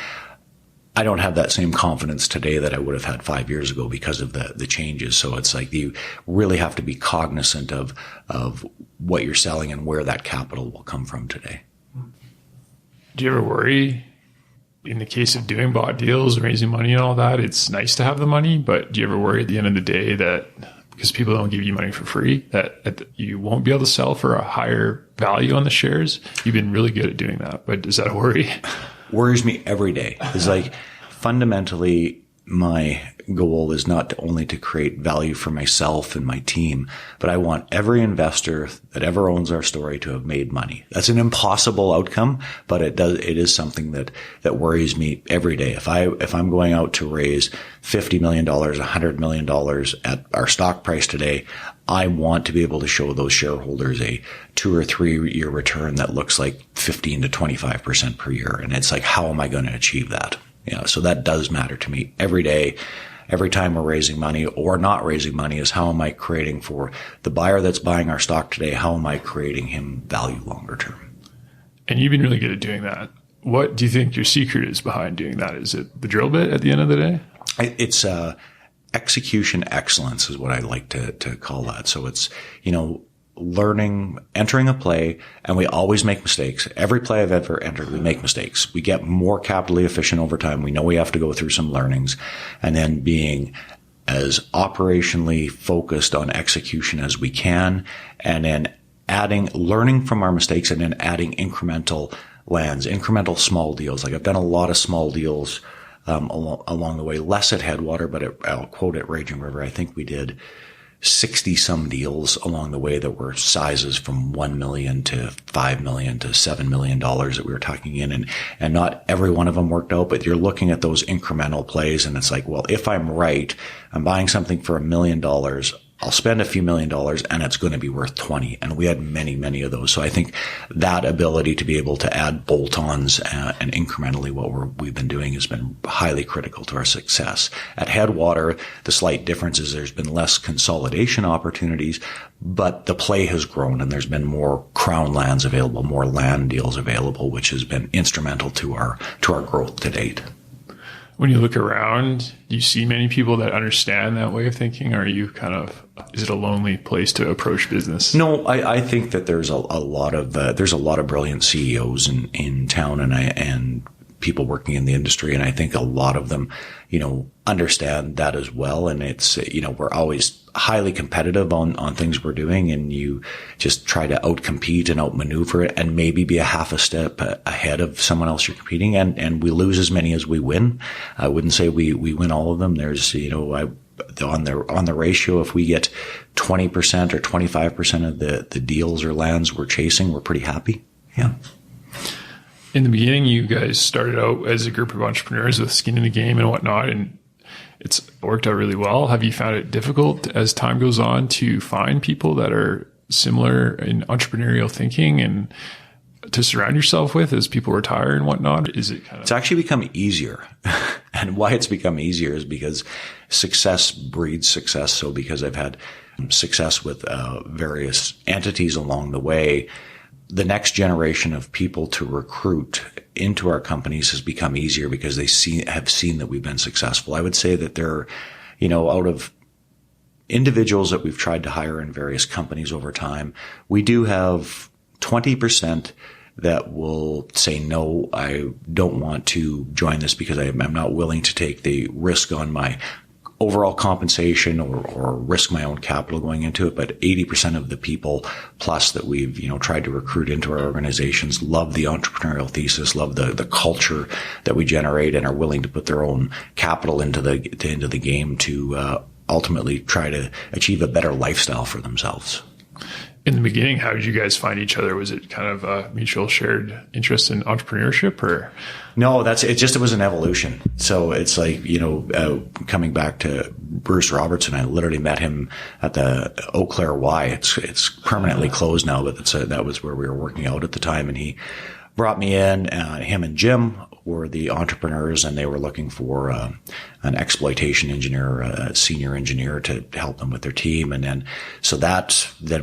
I don't have that same confidence today that I would have had 5 years ago because of the changes. So it's like you really have to be cognizant of what you're selling and where that capital will come from today. Do you ever worry, in the case of doing bought deals, raising money and all that, it's nice to have the money, but do you ever worry at the end of the day that because people don't give you money for free, that you won't be able to sell for a higher value on the shares? You've been really good at doing that, but is that a worry? Worries me every day. It's like fundamentally my goal is not only to create value for myself and my team, but I want every investor that ever owns our story to have made money. That's an impossible outcome, but it is something that worries me every day. If I'm going out to raise $50 million, $100 million at our stock price today, I want to be able to show those shareholders a 2 or 3 year return that looks like 15 to 25% per year. And it's like, how am I going to achieve that? So that does matter to me every day. Every time we're raising money or not raising money is how am I creating for the buyer that's buying our stock today? How am I creating him value longer term? And you've been really good at doing that. What do you think your secret is behind doing that? Is it the drill bit at the end of the day? It's execution excellence is what I like to call that. So it's, learning, entering a play, and we always make mistakes. Every play I've ever entered, we make mistakes. We get more capitally efficient over time. We know we have to go through some learnings, and then being as operationally focused on execution as we can, and then learning from our mistakes, and then adding incremental lands, incremental small deals. Like I've done a lot of small deals along the way, less at Headwater, but I'll quote at Raging River, I think we did 60 some deals along the way that were sizes from $1 million to $5 million to $7 million that we were talking in. And not every one of them worked out, but you're looking at those incremental plays and it's like, well, if I'm right, I'm buying something for $1 million. I'll spend a few $1 million and it's going to be worth 20. And we had many, many of those. So I think that ability to be able to add bolt-ons and incrementally what we've been doing has been highly critical to our success. At Headwater, the slight difference is there's been less consolidation opportunities, but the play has grown and there's been more crown lands available, more land deals available, which has been instrumental to our growth to date. When you look around, do you see many people that understand that way of thinking? Or are you is it a lonely place to approach business? No, I think that there's a lot of brilliant CEOs in town and people working in the industry. And I think a lot of them, understand that as well. And it's, we're always highly competitive on things we're doing, and you just try to outcompete and outmaneuver it and maybe be a half a step ahead of someone else you're competing. And we lose as many as we win. I wouldn't say we win all of them. There's, on the ratio, if we get 20% or 25% of the deals or lands we're chasing, we're pretty happy. Yeah. In the beginning, you guys started out as a group of entrepreneurs with skin in the game and whatnot, and it's worked out really well. Have you found it difficult as time goes on to find people that are similar in entrepreneurial thinking and to surround yourself with as people retire and whatnot? It's actually become easier. And why it's become easier is because success breeds success. So because I've had success with various entities along the way, the next generation of people to recruit into our companies has become easier because they have seen that we've been successful. I would say that there are, out of individuals that we've tried to hire in various companies over time, we do have 20% that will say, no, I don't want to join this because I'm not willing to take the risk on my overall compensation or risk my own capital going into it. But 80% of the people plus that we've, tried to recruit into our organizations love the entrepreneurial thesis, love the culture that we generate, and are willing to put their own capital into the game to ultimately try to achieve a better lifestyle for themselves. In the beginning, how did you guys find each other? Was it kind of a mutual shared interest in entrepreneurship, or? No, it was an evolution. So it's like, coming back to Bruce Robertson, I literally met him at the Eau Claire Y. It's permanently closed now, but that was where we were working out at the time. And he brought me in. Him and Jim were the entrepreneurs, and they were looking for an exploitation engineer, a senior engineer to help them with their team. And then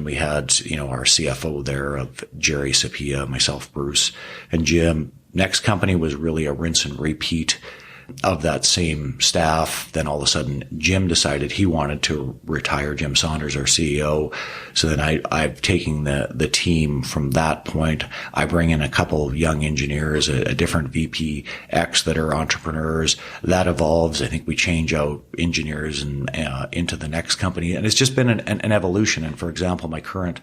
we had, our CFO there of Jerry Sapia, myself, Bruce, and Jim. Next company was really a rinse and repeat of that same staff. Then all of a sudden, Jim decided he wanted to retire, Jim Saunders, our CEO. So then I've taken the team from that point. I bring in a couple of young engineers, a different VP X that are entrepreneurs. That evolves. I think we change out engineers and into the next company. And it's just been an evolution. And for example, my current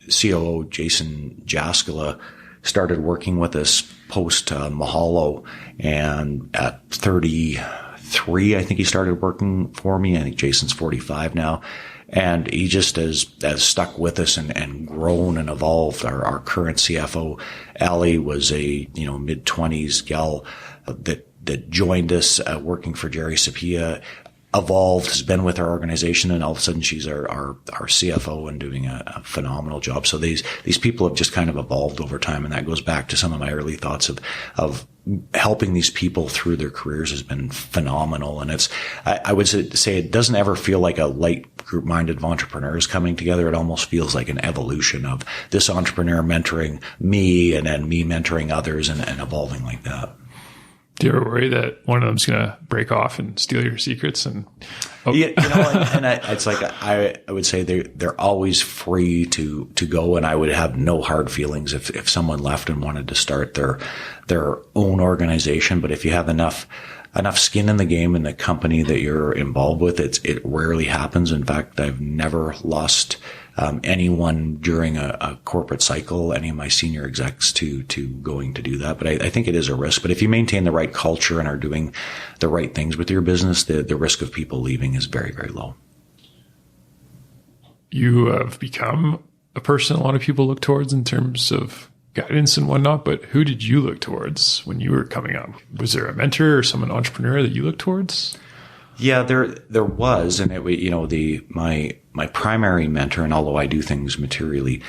COO, Jason Jaskula, started working with us post Mahalo, and at 33, I think he started working for me. I think Jason's 45 now. And he just has stuck with us and grown and evolved. Our current CFO, Allie, was a mid-20s gal that joined us working for Jerry Sapia, evolved, has been with our organization, and all of a sudden she's our CFO and doing a phenomenal job. So these people have just kind of evolved over time, and that goes back to some of my early thoughts of helping these people through their careers has been phenomenal. And I would say it doesn't ever feel like a light group-minded of entrepreneurs coming together. It almost feels like an evolution of this entrepreneur mentoring me and then me mentoring others and evolving like that. Do you ever worry that one of them's going to break off and steal your secrets? It's like I would say they're always free to go, and I would have no hard feelings if someone left and wanted to start their own organization. But if you have enough skin in the game in the company that you're involved with, it rarely happens. In fact, I've never lost anyone during a corporate cycle, any of my senior execs to going to do that. But I think it is a risk. But if you maintain the right culture and are doing the right things with your business, the risk of people leaving is very, very low. You have become a person a lot of people look towards in terms of guidance and whatnot, but who did you look towards when you were coming up? Was there a mentor or someone entrepreneur that you looked towards? Yeah, there was, and my primary mentor, and although I do things materially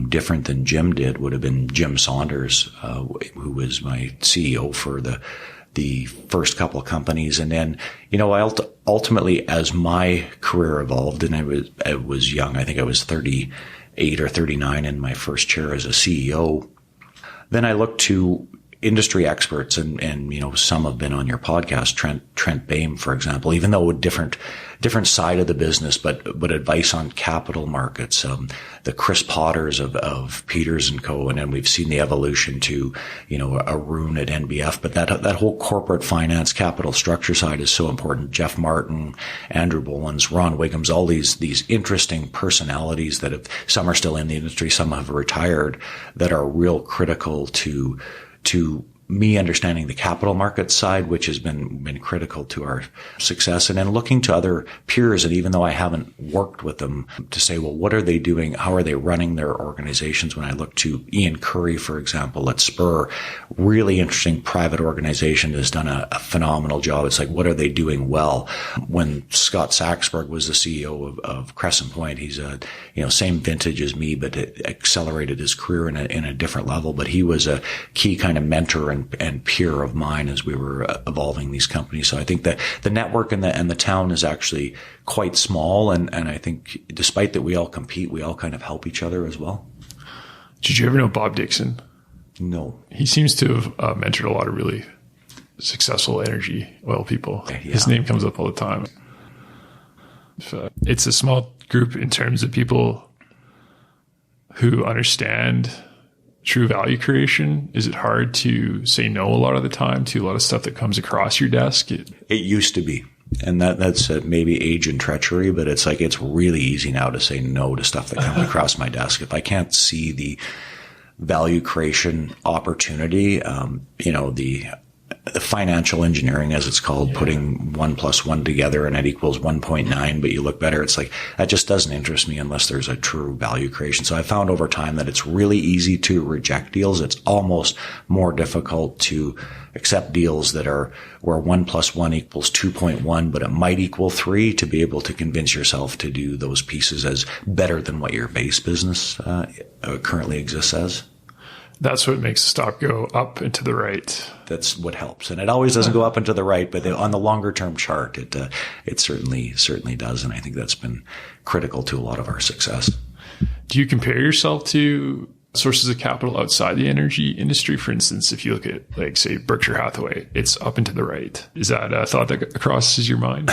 different than Jim did, would have been Jim Saunders, who was my CEO for the first couple of companies. And then, ultimately, as my career evolved, and I was young, I think I was 38 or 39 in my first chair as a CEO. Then I looked to industry experts, and some have been on your podcast, Trent Baim, for example, even though a different side of the business, but advice on capital markets, the Chris Potters of Peters & Co. And then we've seen the evolution to, Arun at NBF, but that whole corporate finance capital structure side is so important. Jeff Martin, Andrew Bollins, Ron Wiggums, all these interesting personalities that some are still in the industry, some have retired, that are real critical to me understanding the capital market side, which has been critical to our success, and then looking to other peers. And even though I haven't worked with them, to say, well, what are they doing? How are they running their organizations? When I look to Ian Curry, for example, at Spur, really interesting private organization, has done a phenomenal job. It's like, what are they doing well? When Scott Saxberg was the CEO of Crescent Point, he's same vintage as me, but it accelerated his career in a different level. But he was a key kind of mentor and peer of mine as we were evolving these companies. So I think that the network and the town is actually quite small. And I think despite that we all compete, we all kind of help each other as well. Did you ever know Bob Dixon? No. He seems to have mentored a lot of really successful energy oil people. Yeah. His name comes up all the time. It's a small group in terms of people who understand true value creation. Is it hard to say no a lot of the time to a lot of stuff that comes across your desk? It used to be. And that's maybe age and treachery, but it's like, it's really easy now to say no to stuff that comes across my desk. If I can't see the value creation opportunity, the financial engineering, as it's called, putting 1 + 1 together and it equals 1.9, but you look better. It's like, that just doesn't interest me unless there's a true value creation. So I found over time that it's really easy to reject deals. It's almost more difficult to accept deals that are where 1 + 1 equals 2.1, but it might equal 3, to be able to convince yourself to do those pieces as better than what your base business currently exists as. That's what makes the stock go up and to the right. That's what helps. And it always doesn't go up and to the right, but on the longer term chart, it certainly does. And I think that's been critical to a lot of our success. Do you compare yourself to sources of capital outside the energy industry? For instance, if you look at, like, say, Berkshire Hathaway, it's up and to the right. Is that a thought that crosses your mind?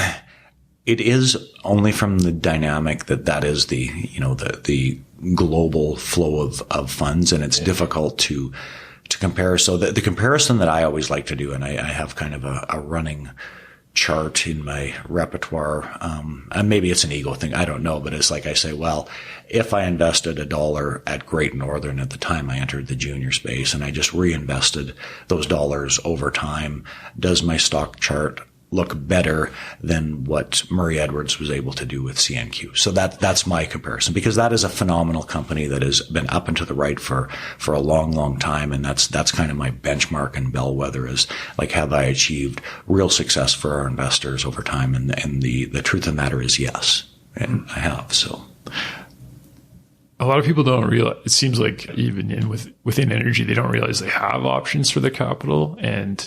It is, only from the dynamic that is the global flow of funds, and it's difficult to compare. So the comparison that I always like to do, and I have kind of a running chart in my repertoire, and maybe it's an ego thing, I don't know, but it's like, I say, well, if I invested $1 at Great Northern at the time I entered the junior space, and I just reinvested those dollars over time, does my stock chart look better than what Murray Edwards was able to do with CNQ? So that's my comparison, because that is a phenomenal company that has been up and to the right for a long, long time. And that's kind of my benchmark and bellwether, is like, have I achieved real success for our investors over time? And the truth of the matter is yes. And I have. So a lot of people don't realize, it seems like even within energy, they don't realize they have options for their capital. And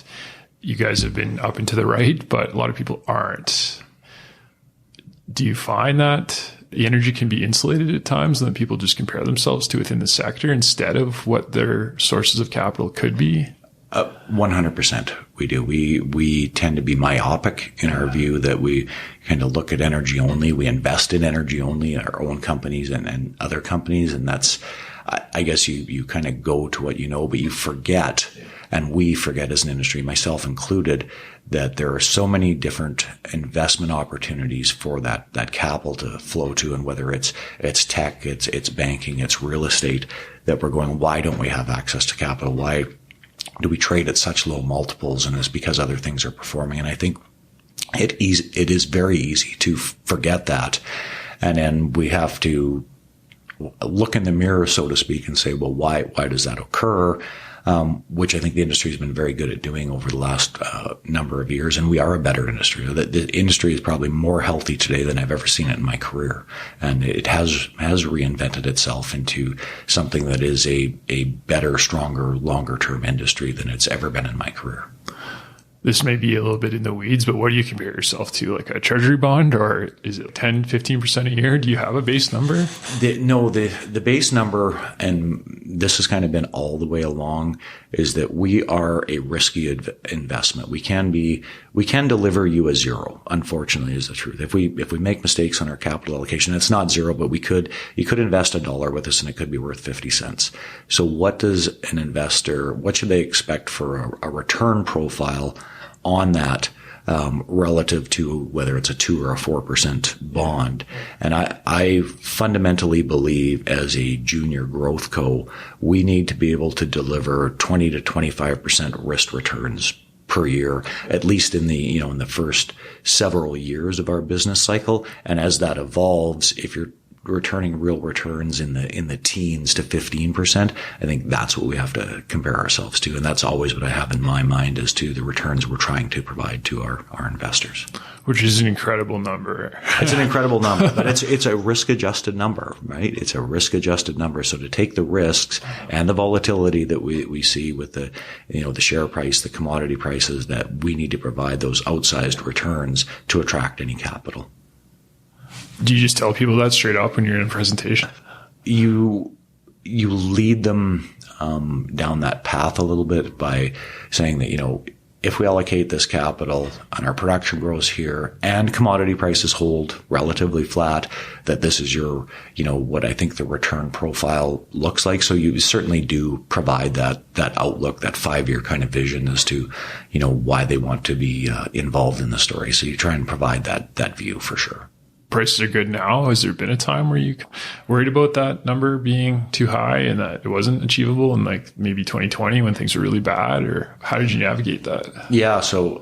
you guys have been up and to the right, but a lot of people aren't. Do you find that the energy can be insulated at times, and that people just compare themselves to within the sector instead of what their sources of capital could be? 100% we do. We tend to be myopic in our view, that we kind of look at energy only. We invest in energy only in our own companies and other companies. And that's, I guess you kind of go to what you know, but you forget, and we forget as an industry, myself included, that there are so many different investment opportunities for that capital to flow to. And whether it's tech, it's banking, it's real estate, that we're going, why don't we have access to capital? Why do we trade at such low multiples? And it's because other things are performing. And I think it is very easy to forget that. And then we have to look in the mirror, so to speak, and say, well, why does that occur? Which I think the industry has been very good at doing over the last number of years. And we are a better industry. The industry is probably more healthy today than I've ever seen it in my career. And it has reinvented itself into something that is a better, stronger, longer term industry than it's ever been in my career. This may be a little bit in the weeds, but what do you compare yourself to? Like a treasury bond, or is it 10, 15% a year? Do you have a base number? The base number, and this has kind of been all the way along, is that we are a risky investment. We can deliver you a zero, unfortunately, is the truth. If we make mistakes on our capital allocation, it's not zero, but you could invest $1 with us and it could be worth 50 cents. So what does an investor, what should they expect for a return profile on that, relative to whether it's a 2 or a 4% bond? And I fundamentally believe, as a junior growth co, we need to be able to deliver 20 to 25% risk returns per year, at least in the first several years of our business cycle. And as that evolves, if you're returning real returns in the teens to 15%, I think that's what we have to compare ourselves to. And that's always what I have in my mind as to the returns we're trying to provide to our investors. Which is an incredible number. It's an incredible number, but it's a risk-adjusted number, right? It's a risk-adjusted number. So to take the risks and the volatility that we see with the share price, the commodity prices, that we need to provide those outsized returns to attract any capital. Do you just tell people that straight up when you're in a presentation? You lead them down that path a little bit by saying that, if we allocate this capital and our production grows here and commodity prices hold relatively flat, that this is your, what I think the return profile looks like. So you certainly do provide that outlook, that 5-year kind of vision as to, why they want to be involved in the story. So you try and provide that view for sure. Prices are good now. Has there been a time where you worried about that number being too high and that it wasn't achievable in like maybe 2020 when things were really bad, or how did you navigate that? Yeah. So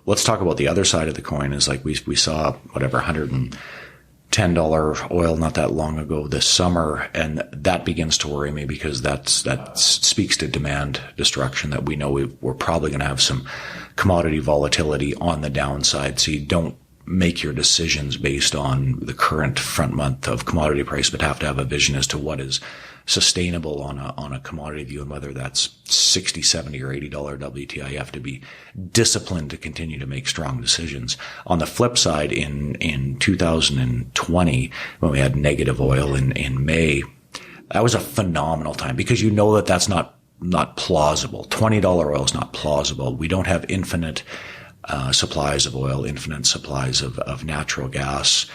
let's talk about the other side of the coin is like we saw whatever $110 oil not that long ago this summer. And that begins to worry me because that speaks to demand destruction, that we know we're probably going to have some commodity volatility on the downside. So you don't make your decisions based on the current front month of commodity price, but have to have a vision as to what is sustainable on a commodity view, and whether that's $60, $70 or $80 WTI. You have to be disciplined to continue to make strong decisions. On the flip side, in 2020, when we had negative oil in May, that was a phenomenal time because that's not plausible. $20 oil is not plausible. We don't have infinite supplies of oil, infinite supplies of natural gas,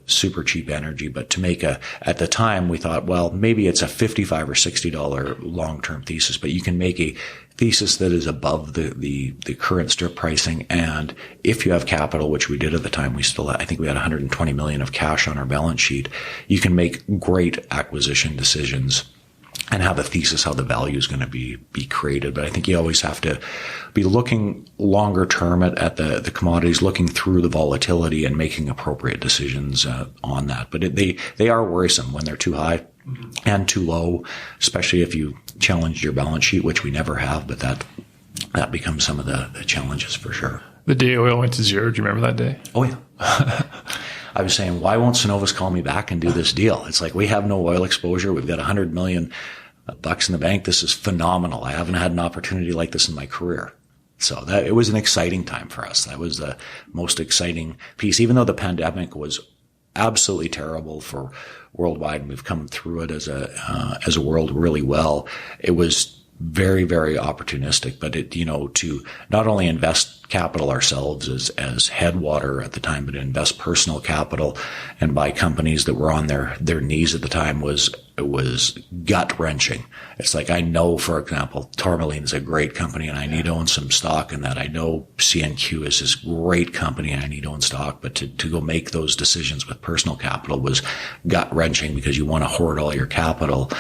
super cheap energy. But to make at the time we thought, well, maybe it's a $55 or $60 long-term thesis, but you can make a thesis that is above the current strip pricing. And if you have capital, which we did at the time, I think we had $120 million of cash on our balance sheet, you can make great acquisition decisions and have a thesis how the value is going to be created. But I think you always have to be looking longer term at the commodities, looking through the volatility and making appropriate decisions on that. But they are worrisome when they're too high and too low, especially if you challenge your balance sheet, which we never have. But that becomes some of the challenges for sure. The day oil went to zero, do you remember that day? Oh, yeah. I was saying, why won't Cenovus call me back and do this deal? It's like, we have no oil exposure. We've got $100 million in the bank. This is phenomenal. I haven't had an opportunity like this in my career. So it was an exciting time for us. That was the most exciting piece, even though the pandemic was absolutely terrible for worldwide, and we've come through it as a world really well. It was very, very opportunistic, but to not only invest capital ourselves as Headwater at the time, but invest personal capital and buy companies that were on their knees at the time was gut wrenching. It's like, I know, for example, Tourmaline is a great company and I need to own some stock in that. I know CNQ is this great company and I need to own stock, but to go make those decisions with personal capital was gut wrenching because you want to hoard all your capital.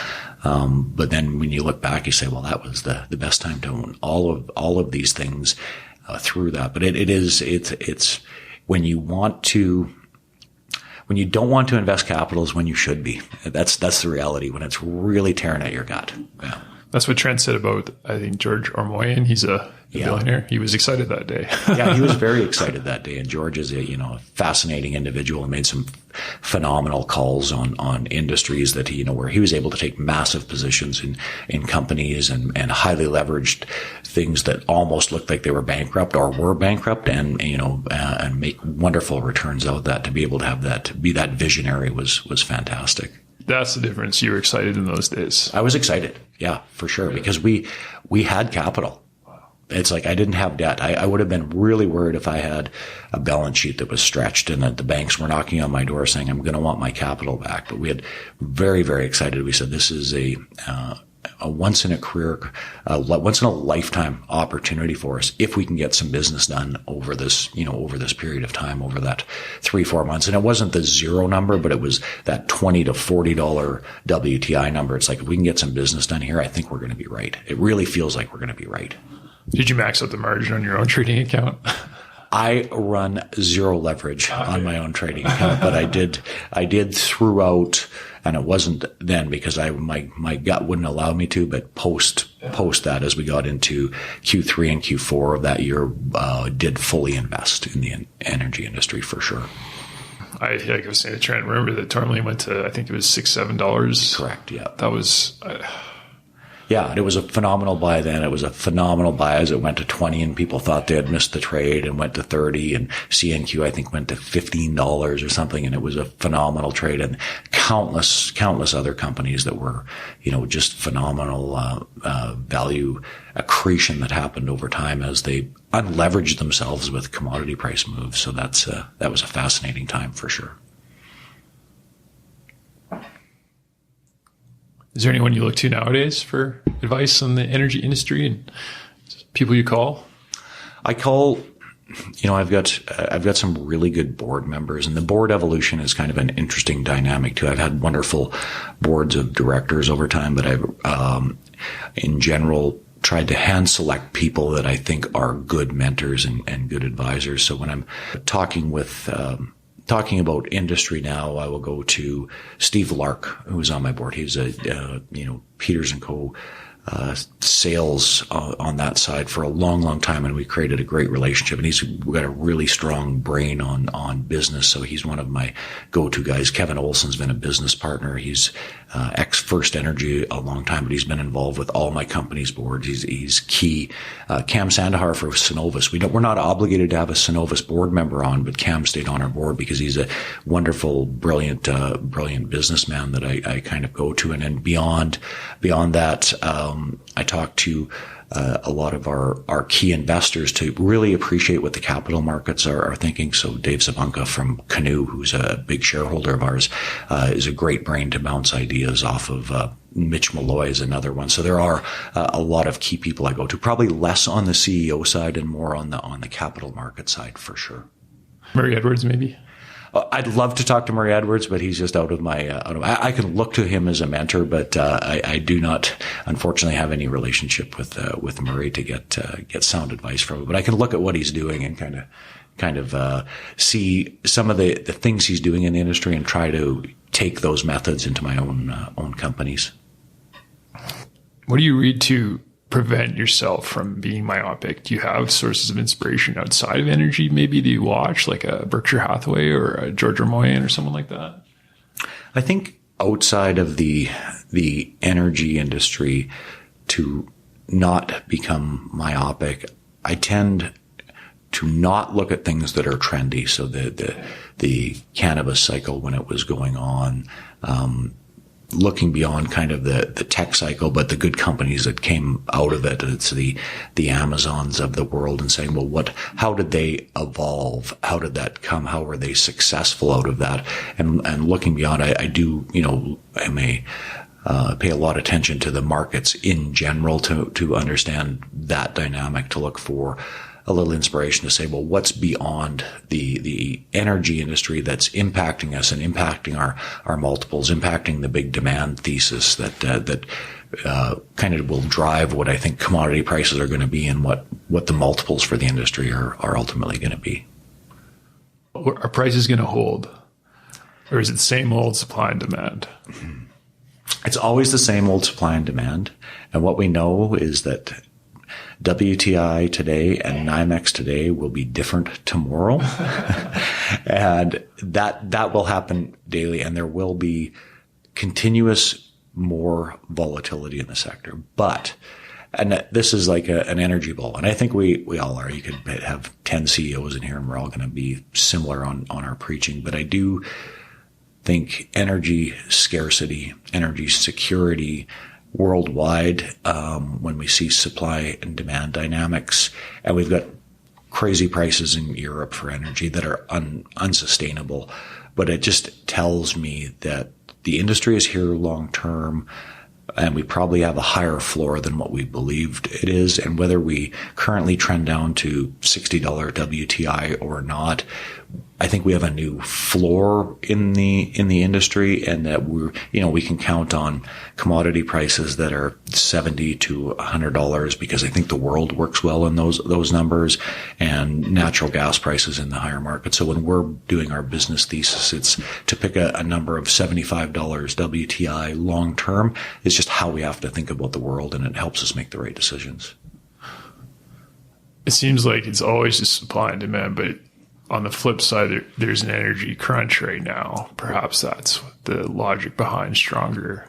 But then when you look back, you say, well, that was the best time to own all of these things through that. But it's when you don't want to invest capital is when you should be. That's the reality, when it's really tearing at your gut. Yeah. That's what Trent said about, I think, George Ormoyan. He's a billionaire. He was excited that day. Yeah, he was very excited that day. And George is a fascinating individual and made some phenomenal calls on industries that where he was able to take massive positions in companies and highly leveraged things that almost looked like they were bankrupt or were bankrupt, and make wonderful returns out of that. To be able to have that, to be that visionary was fantastic. That's the difference. You were excited in those days. I was excited. Yeah, for sure. Because we had capital. It's like, I didn't have debt. I would have been really worried if I had a balance sheet that was stretched and that the banks were knocking on my door saying, I'm going to want my capital back. But we had very, very excited. We said, this is a once in a career, once in a lifetime opportunity for us if we can get some business done over this period of time, over that 3-4 months. And it wasn't the zero number, but it was that $20 to $40 WTI number. It's like, if we can get some business done here, I think we're going to be right. It really feels like we're going to be right. Did you max out the margin on your own trading account? I run zero leverage on my own trading account, but I did throughout, and it wasn't then because my gut wouldn't allow me to, but post that, as we got into Q3 and Q4 of that year, did fully invest in the energy industry for sure. I was saying to Trent, remember that Tourmaline went to, I think it was $6-7. Correct. Yeah. That was, Yeah, and it was a phenomenal buy then. It was a phenomenal buy as it went to 20 and people thought they had missed the trade, and went to 30, and CNQ I think went to $15 or something, and it was a phenomenal trade, and countless other companies that were, just phenomenal value accretion that happened over time as they unleveraged themselves with commodity price moves. So that was a fascinating time for sure. Is there anyone you look to nowadays for advice on the energy industry and people you call? I call, I've got some really good board members, and the board evolution is kind of an interesting dynamic too. I've had wonderful boards of directors over time, but I've, in general, tried to hand select people that I think are good mentors and good advisors. So when I'm talking about industry now, I will go to Steve Lark, who's on my board. He's a, Peters & Co. Sales on that side for a long time, and we created a great relationship, and he's got a really strong brain on business, so he's one of my go-to guys. Kevin Olson's been a business partner. He's ex-First Energy a long time, but he's been involved with all my company's boards. He's key. Cam Sandahar for Cenovus. We're not obligated to have a Cenovus board member on, but Cam stayed on our board because he's a wonderful, brilliant businessman that I kind of go to. And then beyond that, I talk to a lot of our key investors to really appreciate what the capital markets are thinking. So Dave Zabunka from Canoe, who's a big shareholder of ours, is a great brain to bounce ideas off of. Mitch Malloy is another one. So there are a lot of key people I go to, probably less on the CEO side and more on the capital market side for sure. Murray Edwards, maybe? I'd love to talk to Murray Edwards, but he's just out of my. I can look to him as a mentor, but I do not, unfortunately, have any relationship with Murray to get sound advice from him. But I can look at what he's doing and kind of see some of the things he's doing in the industry and try to take those methods into my own companies. What do you read to prevent yourself from being myopic? Do you have sources of inspiration outside of energy maybe that you watch, like a Berkshire Hathaway or a George Moyen or someone like that? I think outside of the energy industry, to not become myopic, I tend to not look at things that are trendy. So the cannabis cycle when it was going on, looking beyond kind of the tech cycle, but the good companies that came out of it. It's the Amazons of the world, and saying, well, how did they evolve? How did that come? How were they successful out of that? And looking beyond, I do, I may pay a lot of attention to the markets in general to understand that dynamic, to look for a little inspiration to say, well, what's beyond the energy industry that's impacting us and impacting our multiples, impacting the big demand thesis that kind of will drive what I think commodity prices are going to be and what the multiples for the industry are ultimately going to be. Are prices going to hold? Or is it the same old supply and demand? It's always the same old supply and demand. And what we know is that WTI today and NYMEX today will be different tomorrow. And that will happen daily, and there will be continuous more volatility in the sector. But, and this is like an energy bull, and I think we all are. You could have 10 CEOs in here and we're all going to be similar on our preaching. But I do think energy scarcity, energy security, worldwide, when we see supply and demand dynamics, and we've got crazy prices in Europe for energy that are unsustainable. But it just tells me that the industry is here long term, and we probably have a higher floor than what we believed it is. And whether we currently trend down to $60 WTI or not, I think we have a new floor in the industry, and that we can count on commodity prices that are $70 to $100, because I think the world works well in those numbers, and natural gas prices in the higher market. So when we're doing our business thesis, it's to pick a number of $75 WTI long term. It's just how we have to think about the world, and it helps us make the right decisions. It seems like it's always just supply and demand, but on the flip side, there's an energy crunch right now. Perhaps that's the logic behind stronger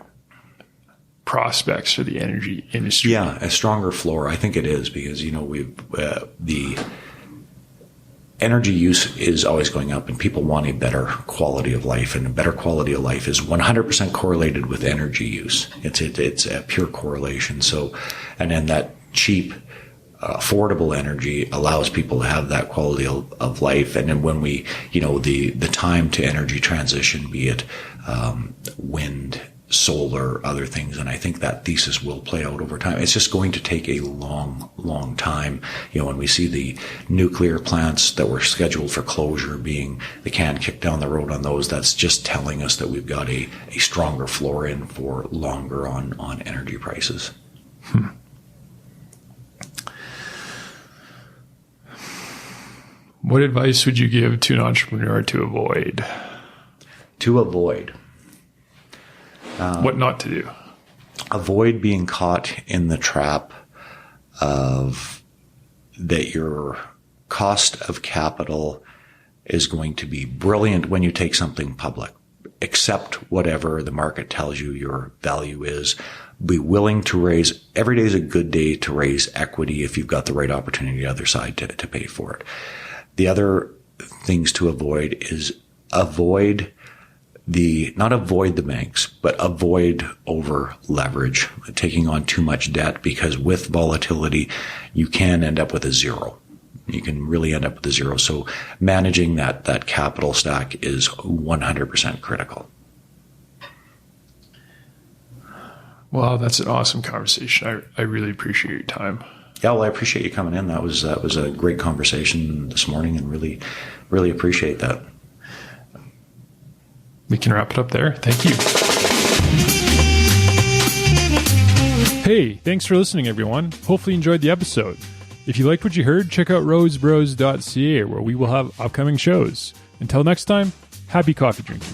prospects for the energy industry. Yeah, a stronger floor. I think it is because, the energy use is always going up and people want a better quality of life, and a better quality of life is 100% correlated with energy use. It's a pure correlation. So, and then that cheap, affordable energy allows people to have that quality of life. And then when we, the time to energy transition, be it wind, solar, other things, and I think that thesis will play out over time. It's just going to take a long, long time. When we see the nuclear plants that were scheduled for closure being the can kicked down the road on those, that's just telling us that we've got a stronger floor in for longer on energy prices. What advice would you give to an entrepreneur to avoid? To avoid. What not to do? Avoid being caught in the trap of that your cost of capital is going to be brilliant when you take something public. Accept whatever the market tells you your value is. Be willing to raise. Every day is a good day to raise equity if you've got the right opportunity on the other side to pay for it. The other things to avoid is not avoid the banks, but avoid over leverage, taking on too much debt, because with volatility, you can end up with a zero. You can really end up with a zero. So managing that capital stack is 100% critical. Well, that's an awesome conversation. I really appreciate your time. Yeah, well, I appreciate you coming in. That was a great conversation this morning, and really, really appreciate that. We can wrap it up there. Thank you. Hey, thanks for listening, everyone. Hopefully you enjoyed the episode. If you liked what you heard, check out rosebros.ca, where we will have upcoming shows. Until next time, happy coffee drinking.